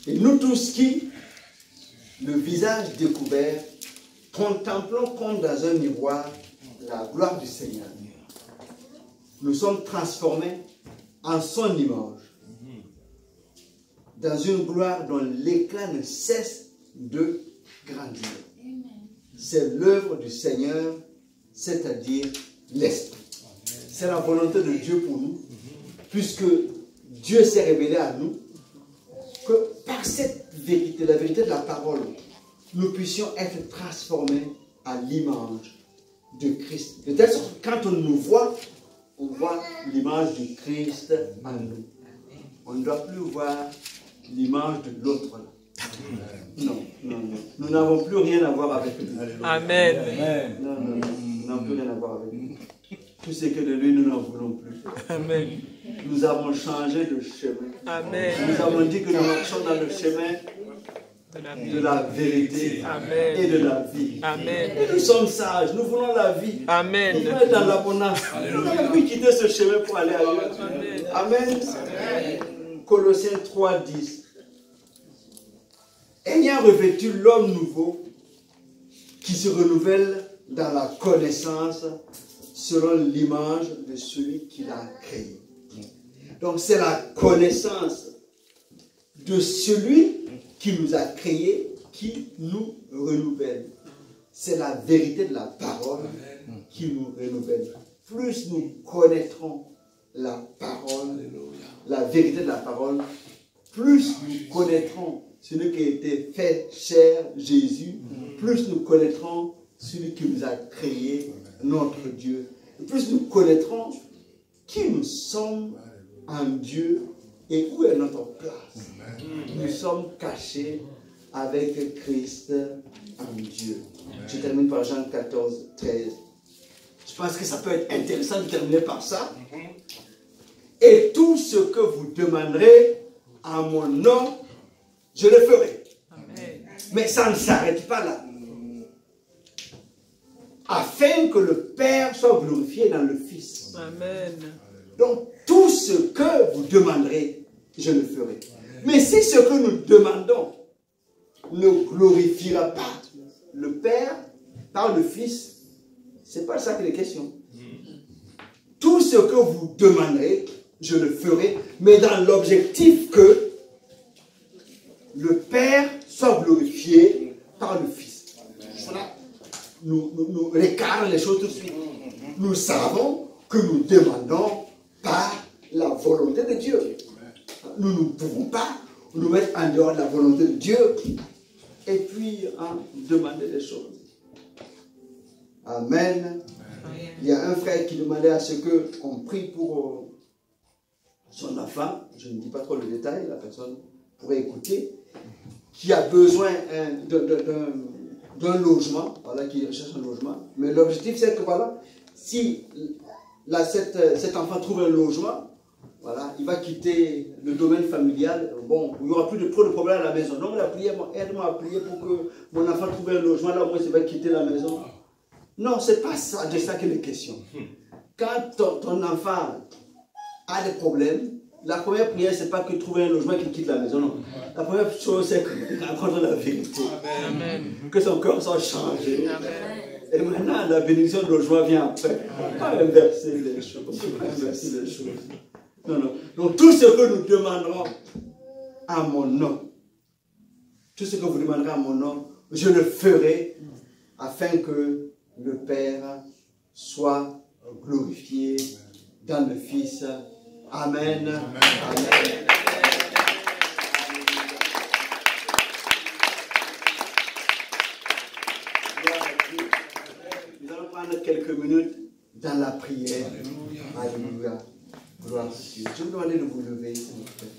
Et nous tous qui, le visage découvert, contemplons comme dans un miroir la gloire du Seigneur. Nous sommes transformés en son image, dans une gloire dont l'éclat ne cesse de grandir. C'est l'œuvre du Seigneur, c'est-à-dire l'Esprit. C'est la volonté de Dieu pour nous, puisque Dieu s'est révélé à nous, que par cette vérité, la vérité de la parole, nous puissions être transformés à l'image de Christ. De telle sorte que quand on nous voit, on voit l'image du Christ en nous. On ne doit plus voir l'image de l'autre. Non, non, non. Nous n'avons plus rien à voir avec lui. Amen. Non, non, non. Nous n'avons plus rien à voir avec lui. Tout ce que de lui, nous n'en voulons plus. Amen. Nous avons changé de chemin. Amen. Nous avons dit que nous marchons dans le chemin de la vérité Amen. et de la vie. Amen. Et nous sommes sages, nous voulons la vie. Amen. Nous voulons être dans l'abondance. Nous n'avons plus quitter ce chemin pour aller ailleurs. Amen. Amen. Colossiens 3,10. ayant revêtu l'homme nouveau qui se renouvelle dans la connaissance selon l'image de celui qui l'a créé. Donc c'est la connaissance de celui qui nous a créés qui nous renouvelle. C'est la vérité de la parole qui nous renouvelle. Plus nous connaîtrons la parole, la vérité de la parole, plus nous connaîtrons celui qui a été fait chair, Jésus, plus nous connaîtrons celui qui nous a créé, notre Dieu. Et plus nous connaîtrons qui nous sommes en Dieu et où est notre place. Nous sommes cachés avec Christ en Dieu. Je termine par Jean 14, 13. Je pense que ça peut être intéressant de terminer par ça. Et tout ce que vous demanderez en mon nom, je le ferai. Amen. Mais ça ne s'arrête pas là. Afin que le Père soit glorifié dans le Fils. Amen. Donc, tout ce que vous demanderez, je le ferai. Mais si ce que nous demandons ne glorifiera pas le Père par le Fils, c'est pas ça que les questions. Tout ce que vous demanderez, je le ferai, mais dans l'objectif que le Père soit glorifié par le Fils. Voilà. Nous récartons les choses tout de suite. Nous savons que nous demandons par la volonté de Dieu. Nous ne pouvons pas nous mettre en dehors de la volonté de Dieu et puis demander des choses. Amen. Il y a un frère qui demandait à ce qu'on prie pour son enfant, je ne dis pas trop le détail, la personne pourrait écouter, qui a besoin d'un logement, voilà, qui recherche un logement. Mais l'objectif, c'est que voilà, si cet enfant trouve un logement, voilà, il va quitter le domaine familial. Bon, il n'y aura plus trop de problèmes à la maison. Donc, la prière, aide-moi à prier pour que mon enfant trouve un logement, là, moi, il va quitter la maison. Non, ce n'est pas ça, de ça qu'il est question. Quand ton enfant a des problèmes, la première prière, ce n'est pas que trouver un logement qu'il quitte la maison, non. La première chose, c'est qu'il rencontre la vérité. Amen. Que son cœur soit changé. Amen. Et maintenant, la bénédiction de logement vient après. Pas inverser les choses. Pas inverser les choses. Non, non. Donc, tout ce que nous demanderons à mon nom, tout ce que vous demanderez à mon nom, je le ferai afin que le Père soit glorifié dans le Fils. Amen. Amen. Amen. Nous allons prendre quelques minutes dans la prière. Alléluia. Gloire à Dieu. Je vous demande de vous lever, s'il vous plaît.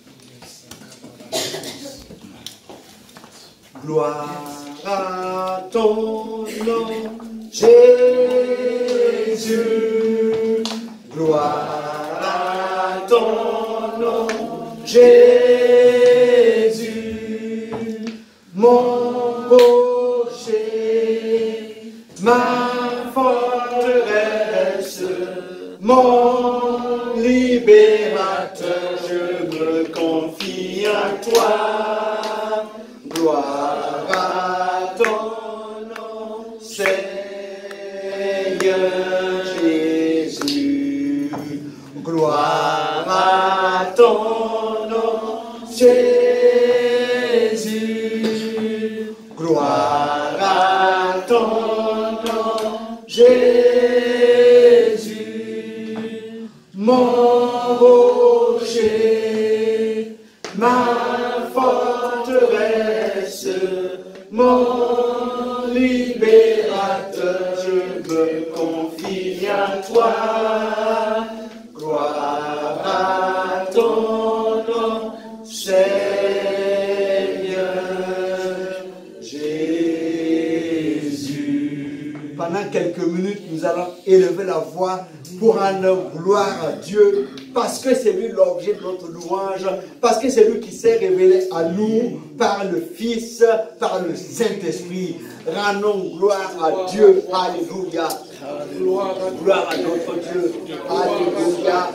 Gloire à ton nom, Jésus. Gloire à ton nom, Jésus. Mon rocher, ma forteresse, mon libérateur, je me confie à toi. Gloire à ton nom, Seigneur Jésus. Gloire à ton nom, Jésus. Gloire à ton nom, Jésus. Mon rocher, ma forteresse, mon libérateur, je me confie à toi. Gloire à ton nom, Seigneur Jésus. Pendant quelques minutes, nous allons élever la voix pour rendre gloire à Dieu, parce que c'est lui l'objet de notre louange, parce que c'est lui qui s'est révélé à nous par le Fils, par le Saint-Esprit. Rendons gloire à Dieu. Alléluia. Gloire à notre Dieu. Alléluia.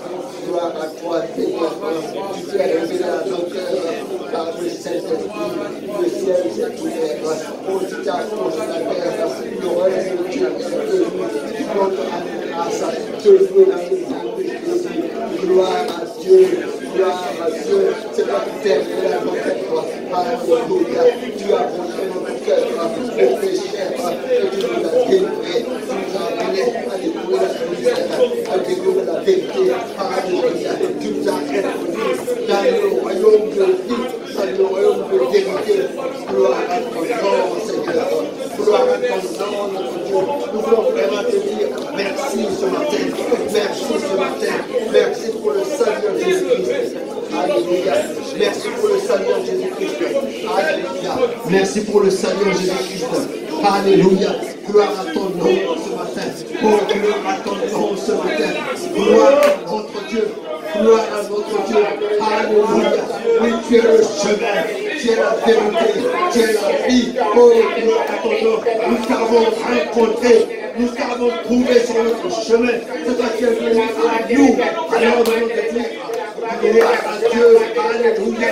Gloire à toi, Seigneur. Tu t'es révélé à nos cœurs par le Saint-Esprit. Le ciel, cette terre. Oh, tu t'approches de la terre, le règne de Dieu, tu donnes à sa gloire à Dieu, gloire à Dieu, c'est pas tu t'aimes la notre alléluia, tu as montré notre cœur au pécheur, et tu nous as délivré, tu nous as amené à découvrir la misère, à découvrir la vérité, alléluia, tu nous as introduits dans le royaume de vie, dans le royaume de vérité, gloire à ton nom, Seigneur, gloire à ton nom, notre Dieu, nous voulons vraiment te dire merci ce matin, merci ce matin, merci pour le Seigneur Jésus-Christ. Alléluia. Merci pour le Seigneur Jésus-Christ. Alléluia. Merci pour le Seigneur Jésus-Christ. Alléluia. Gloire à ton nom ce matin. Oh, gloire à ton nom ce matin. Gloire à notre Dieu. Gloire à notre Dieu. Alléluia. Oui, tu es le chemin. Tu es la vérité. Tu es la vie. Oh, gloire à ton nom. Nous t'avons rencontré. Nous t'avons trouvé sur notre chemin. C'est toi qui es venu à nous. Alors nous devons te dire. Gloire à Dieu, alléluia.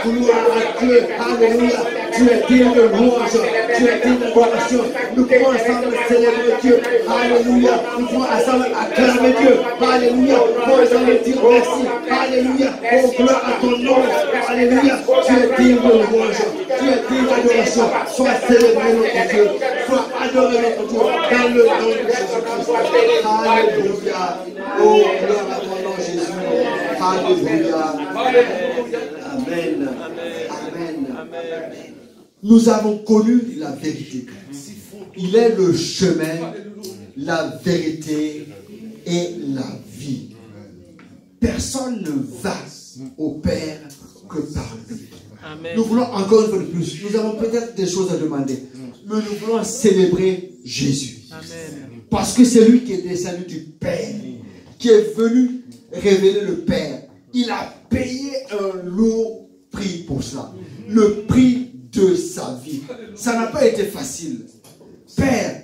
Gloire à Dieu, alléluia. Tu es digne de louange, tu es digne d'adoration. Nous pouvons ensemble célébrer Dieu, alléluia. Nous pouvons ensemble acclamer Dieu, alléluia. Nous pouvons ensemble dire merci, alléluia. Oh, gloire à ton nom, alléluia. Tu es digne de louange, tu es digne d'adoration. Sois célébré notre Dieu, sois adoré notre Dieu, dans le nom de Jésus-Christ. Alléluia. Oh, gloire à ton nom, Jésus. Alléluia. Amen. Amen. Nous avons connu la vérité. Il est le chemin, la vérité et la vie. Personne ne va au Père que par lui. Nous voulons encore une fois de plus. Nous avons peut-être des choses à demander. Mais nous voulons célébrer Jésus. Parce que c'est lui qui est descendu du Père, qui est venu révéler le Père. Il a payé un lourd prix pour cela. Le prix de sa vie. Ça n'a pas été facile. Père,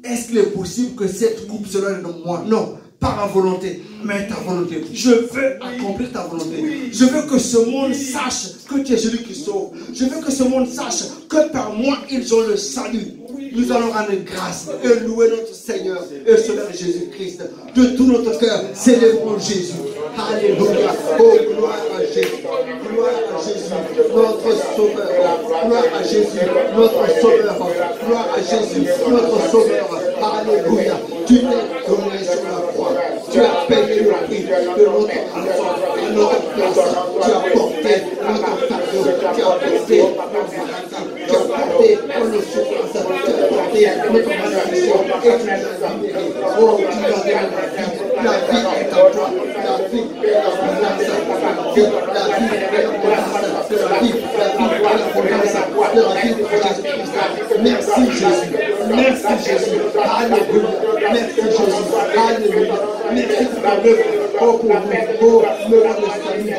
est-ce qu'il est possible que cette coupe s'éloigne de moi? Non, pas ma volonté, mais ta volonté. Je veux accomplir ta volonté. Je veux que ce monde sache que tu es celui qui sauve. Je veux que ce monde sache que par moi, ils ont le salut. Nous allons rendre grâce et louer notre Seigneur et Sauveur Jésus-Christ. De tout notre cœur, célébrons Jésus. Alléluia. Oh, gloire à Jésus. Gloire à Jésus, notre Sauveur. Gloire à Jésus, notre Sauveur. Gloire à Jésus, notre Sauveur. Alléluia. Tu t'es donné sur la croix. Tu as payé le prix de notre enfant, de notre place. Tu as porté notre fardeau. Tu as porté notre maladie. Tu as porté notre souffrance. Tu as porté notre malédiction. Et tu nous as libérés. Oh, tu nous as donné la vie. La vie est en toi. La vie est l'abondance. La vie est l'abondance. La vie est l'abondance. La vie de Jésus-Christ. Merci Jésus. Merci Jésus. Alléluia. Merci Jésus. Alléluia. Merci pour ta œuvre. Oh, pour nous. Oh, le roi de salut.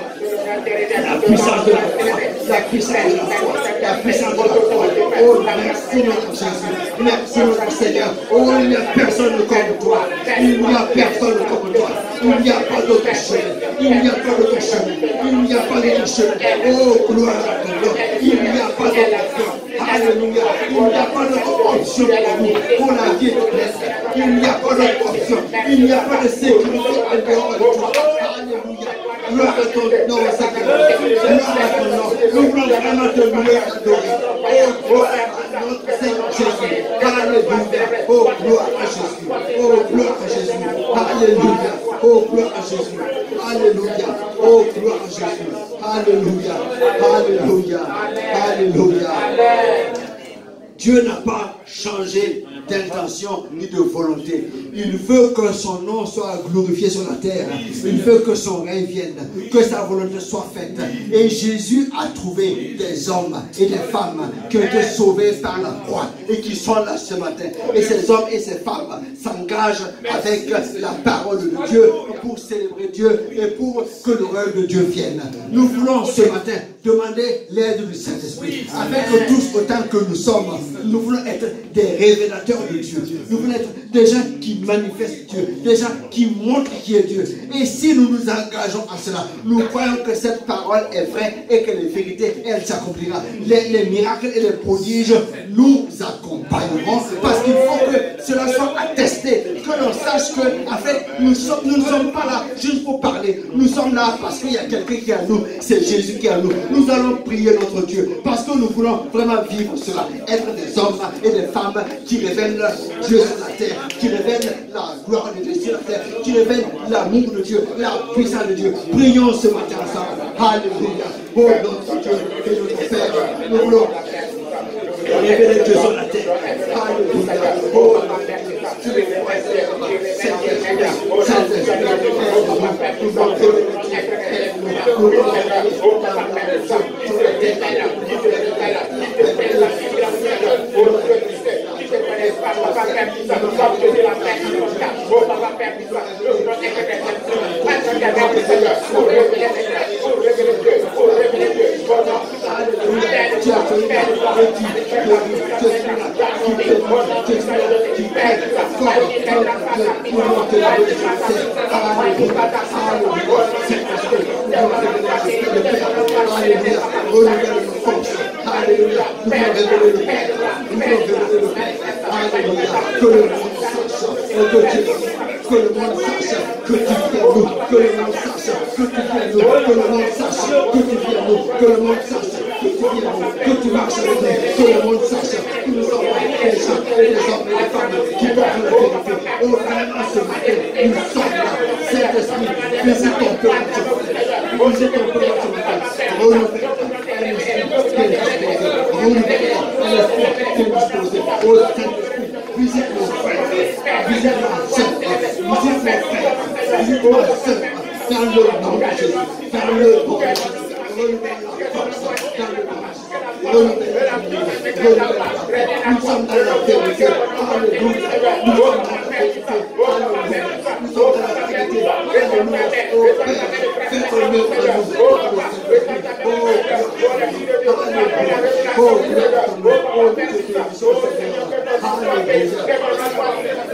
La puissance de la foi. La puissance de la foi. La puissance de la foi. Oh, merci notre Jésus. Merci notre Seigneur. Oh, il n'y a personne comme toi. Il n'y a personne comme toi. Il n'y a pas d'autre chemin. Il n'y a pas d'autre chemin. Il n'y a pas d'autre chemin. Oh, gloire à ton nom. Il n'y a pas d'autre chemin. Alléluia. Il n'y a pas d'autre option pour nous. Pour la vie éternelle. Il n'y a pas d'autre option. Il n'y a pas de sécurité en dehors de toi. Alléluia. Gloire à ton nom, Seigneur. Gloire à ton nom. Nous voulons vraiment te louer et adorer. Oh, gloire à notre Seigneur Jésus. Alléluia. Oh, gloire à Jésus. Oh, gloire à Jésus. Alléluia. Oh, gloire à Jésus. Alléluia. Oh, gloire à Jésus. Alléluia. Alléluia. Alléluia. Dieu n'a pas changé d'intention ni de volonté. Il veut que son nom soit glorifié sur la terre. Il veut que son règne vienne, que sa volonté soit faite. Et Jésus a trouvé des hommes et des femmes qui ont été sauvés par la croix et qui sont là ce matin. Et ces hommes et ces femmes s'engagent engage avec la parole de Dieu pour célébrer Dieu et pour que le règne de Dieu vienne. Nous voulons ce matin demander l'aide du Saint-Esprit, afin que tous, autant que nous sommes, nous voulons être des révélateurs de Dieu. Nous voulons être des gens qui manifestent Dieu, des gens qui montrent qui est Dieu. Et si nous nous engageons à cela, nous croyons que cette parole est vraie et que les vérités, elle s'accomplira. Les miracles et les prodiges nous accompagneront, parce qu'il faut que cela soit attesté, que l'on sache que, en fait, nous ne sommes pas là juste pour parler. Nous sommes là parce qu'il y a quelqu'un qui est à nous, c'est Jésus qui est à nous. Nous allons prier notre Dieu, parce que nous voulons vraiment vivre cela, être des hommes et des femmes qui révèlent Dieu sur la terre, qui révèlent la gloire de Dieu sur la terre, qui révèlent l'amour de Dieu, la puissance de Dieu. Prions ce matin ensemble. Alléluia. Oh notre Dieu et notre Père, nous voulons révéler Dieu sur la terre. Alléluia. Oh, tu es le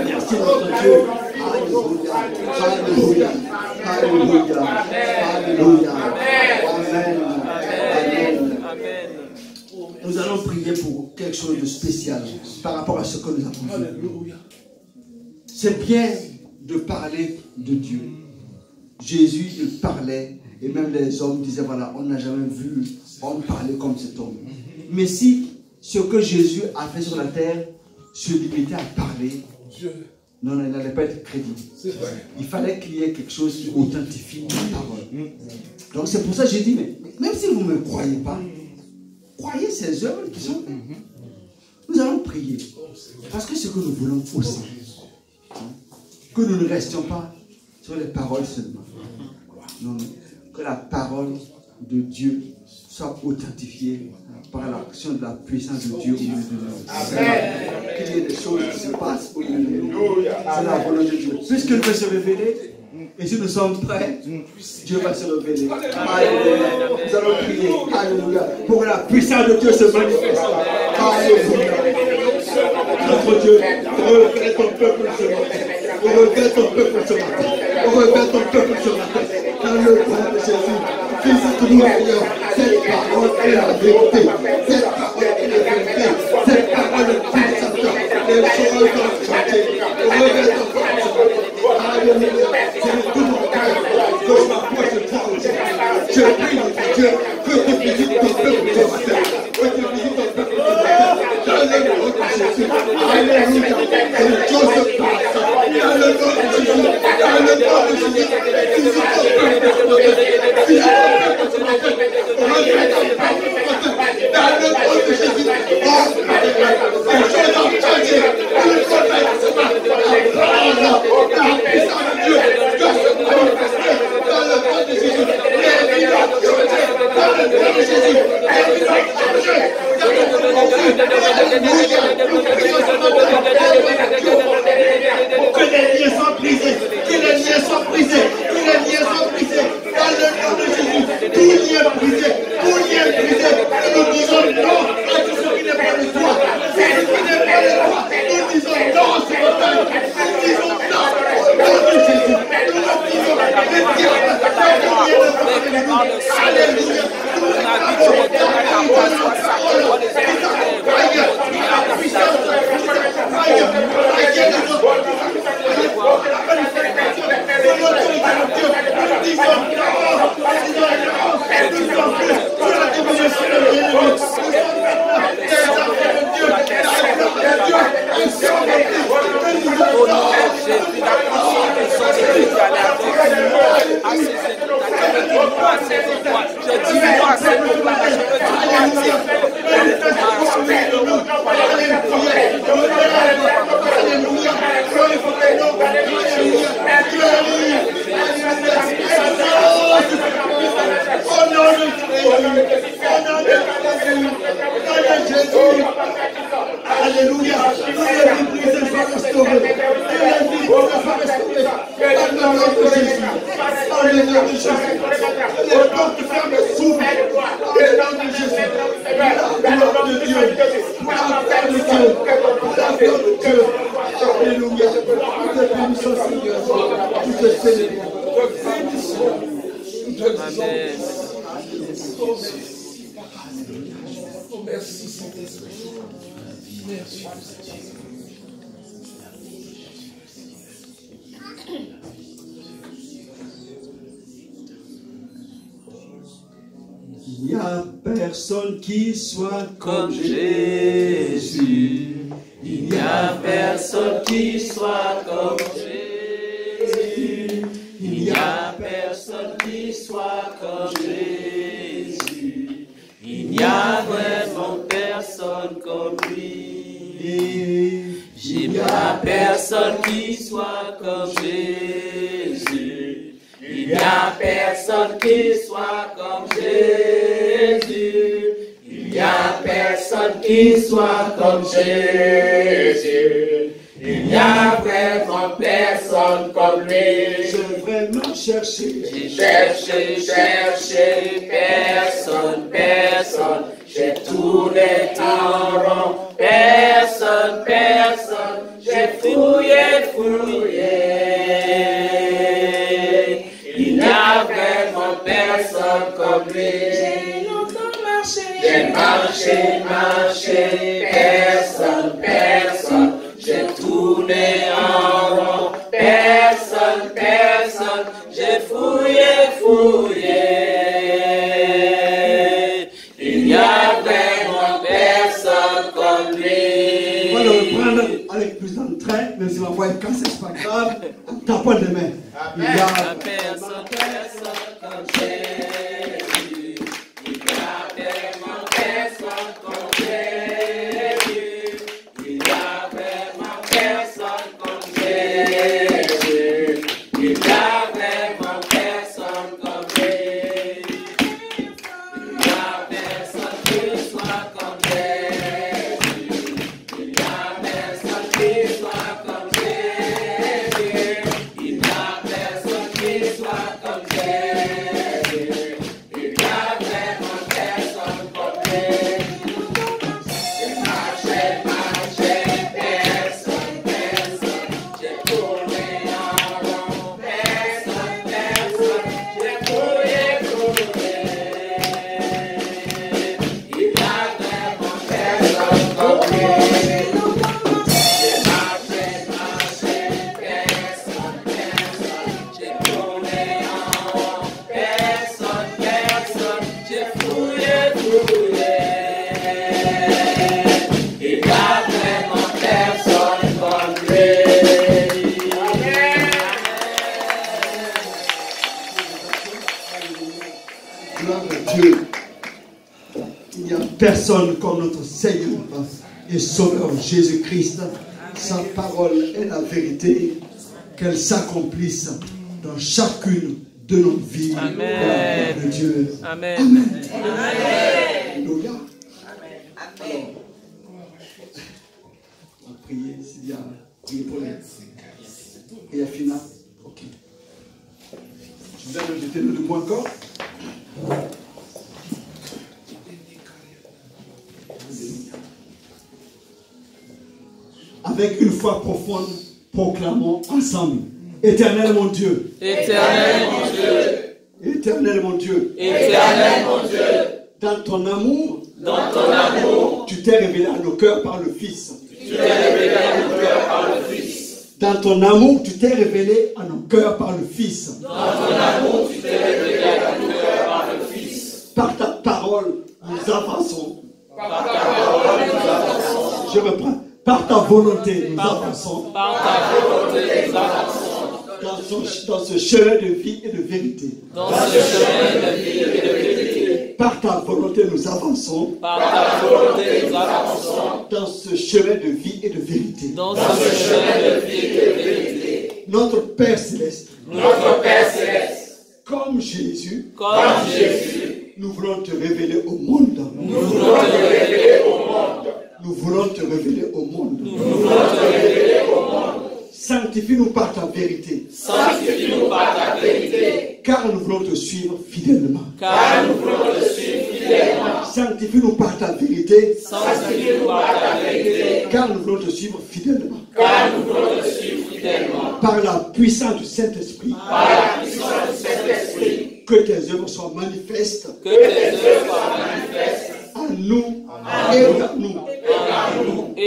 Merci notre Dieu. Alléluia. Alléluia. Alléluia. Alléluia. Amen. Amen. Nous allons prier pour quelque chose de spécial par rapport à ce que nous avons vu. C'est bien de parler de Dieu. Jésus, il parlait, et même les hommes disaient, voilà, on n'a jamais vu homme parler comme cet homme. Mais si ce que Jésus a fait sur la terre se limitait à parler, non, il n'allait pas être crédible. Il fallait qu'il y ait quelque chose qui authentifie la parole. Donc c'est pour ça que j'ai dit, mais même si vous ne me croyez pas, croyez ces œuvres qui sont faites. Nous allons prier. Parce que c'est ce que nous voulons aussi. Que nous ne restions pas sur les paroles seulement. Non, que la parole de Dieu soit authentifiée par l'action de la puissance de Dieu au milieu de nous. Qu'il y ait des choses qui se passent au milieu de nous. C'est la volonté de Dieu. Puisqu'il veut se révéler, et si nous sommes prêts, Dieu va se révéler. Alléluia. Nous allons prier. Alléluia. Pour que la puissance de Dieu se manifeste. Alléluia. Notre Dieu, regarde ton peuple ce matin. Regarde ton peuple ce matin. Regarde ton peuple ce matin. Dans le nom de Jésus. Visite-nous, Seigneur. Cette parole est la vérité. Cette parole est la vérité. Cette parole est puissante. Les choses doivent changer. Regarde ton peuple ce matin. Alléluia. C'est de tout mon cœur que je m'approche de toi aujourd'hui. Je prie, notre Dieu, que tu visites ton peuple ce matin. Que tu visites ton peuple ce matin. Dans le nom de Jésus. Alléluia. Que les choses se passent. Dans le nom de Jésus. Dans le nom de Jésus. Visite ton peuple ce matin. Visite ton peuple ce matin. Regarde ton peuple ce matin. Dans Il n'y a personne qui soit comme Jésus. Il n'y a personne qui soit comme Jésus. Il n'y a personne qui soit comme Jésus. Il n'y a vraiment personne comme lui. Il n'y a personne qui soit comme Jésus. Il n'y a personne qui soit comme Jésus. Il n'y a personne qui soit comme Jésus. Il n'y a vraiment personne comme lui. Je veux vraiment chercher. J'ai cherché, personne. J'ai tourné en rond, personne. J'ai fouillé. Il n'y a vraiment personne comme lui. J'ai marché, personne. J'ai tourné en rond, personne. J'ai fouillé. Il n'y a vraiment personne comme lui. On va le reprendre avec plus d'entrain, même si ma voix est cassée, c'est pas grave. Tapons les mains. Il y a personne comme Jésus. Il n'y a vraiment personne comme Jésus. Il n'y a vraiment personne comme Jésus. Il n'y a vraiment personne comme Jésus. Il n'y a personne qui soit comme Jésus. Il n'y a personne qui soit comme Jésus. Il n'y a personne qui soit comme Jésus. Il n'y a vraiment personne comme Jésus. J'ai marché, personne. J'ai tourné en rond, personne. J'ai fouillé. Il n'y a vraiment personne comme lui. J'ai marché, personne. J'ai tourné en rond, personne. J'ai fouillé. Il n'y a vraiment personne comme lui. gloire à Dieu. Il n'y a personne comme notre Seigneur et Sauveur Jésus-Christ. Sa parole est la vérité. Qu'elle s'accomplisse dans chacune de nos vies. Amen. Pour la gloire de Dieu. Amen. Amen. Alléluia. Alors, on va prier s'il y a prier pour les. Et il y a Fina. Ok. Je vous ai jeté le mot encore. Avec une foi profonde, proclamons ensemble. Éternel mon Dieu. Éternel mon Dieu. Éternel mon Dieu. Éternel mon Dieu. Dans ton amour, Dans ton amour, tu t'es révélé à nos cœurs par le Fils. tu t'es révélé à nos cœurs par le Fils. Dans ton amour, tu t'es révélé à nos cœurs par le Fils. Dans ton amour, tu t'es révélé à nos cœurs par le Fils. Par ta parole, nous avançons. Par ta parole, nous avançons. Je reprends. Par ta volonté, nous avançons. Par ta volonté, nous avançons. Dans ce chemin de vie et de vérité. Dans ce chemin de vie et de vérité. Par ta volonté, nous avançons. Par ta volonté, nous avançons. Dans ce chemin de vie et de vérité. Dans ce chemin de vie et de vérité. Notre Père Céleste. Notre Père Céleste. Comme Jésus. Comme Jésus. Nous voulons te révéler au monde. Nous voulons te révéler au monde. Nous voulons te révéler au monde. Nous voulons te révéler au monde. Sanctifie-nous par ta vérité. Sanctifie-nous par ta vérité. Car nous voulons te suivre fidèlement. Car nous voulons te suivre fidèlement. Sanctifie-nous par ta vérité. Sanctifie-nous par ta vérité. Car nous voulons te suivre fidèlement. Car nous voulons te suivre fidèlement. Par la puissance du Saint-Esprit. Par la puissance du Saint-Esprit. Que tes œuvres soient manifestes. Que tes œuvres soient manifestes. En nous et par nous.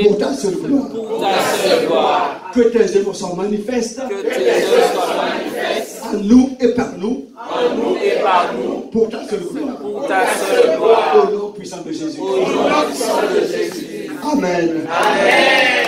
Pour ta seule gloire. Pour ta seule gloire. Que tes œuvres soient manifestes. Que tes œuvres soient manifestes. En nous et par nous. En nous et par nous. Pour ta seule gloire. Pour ta seule gloire. Au nom puissant de Jésus. Au nom puissant de Jésus. Amen. Amen.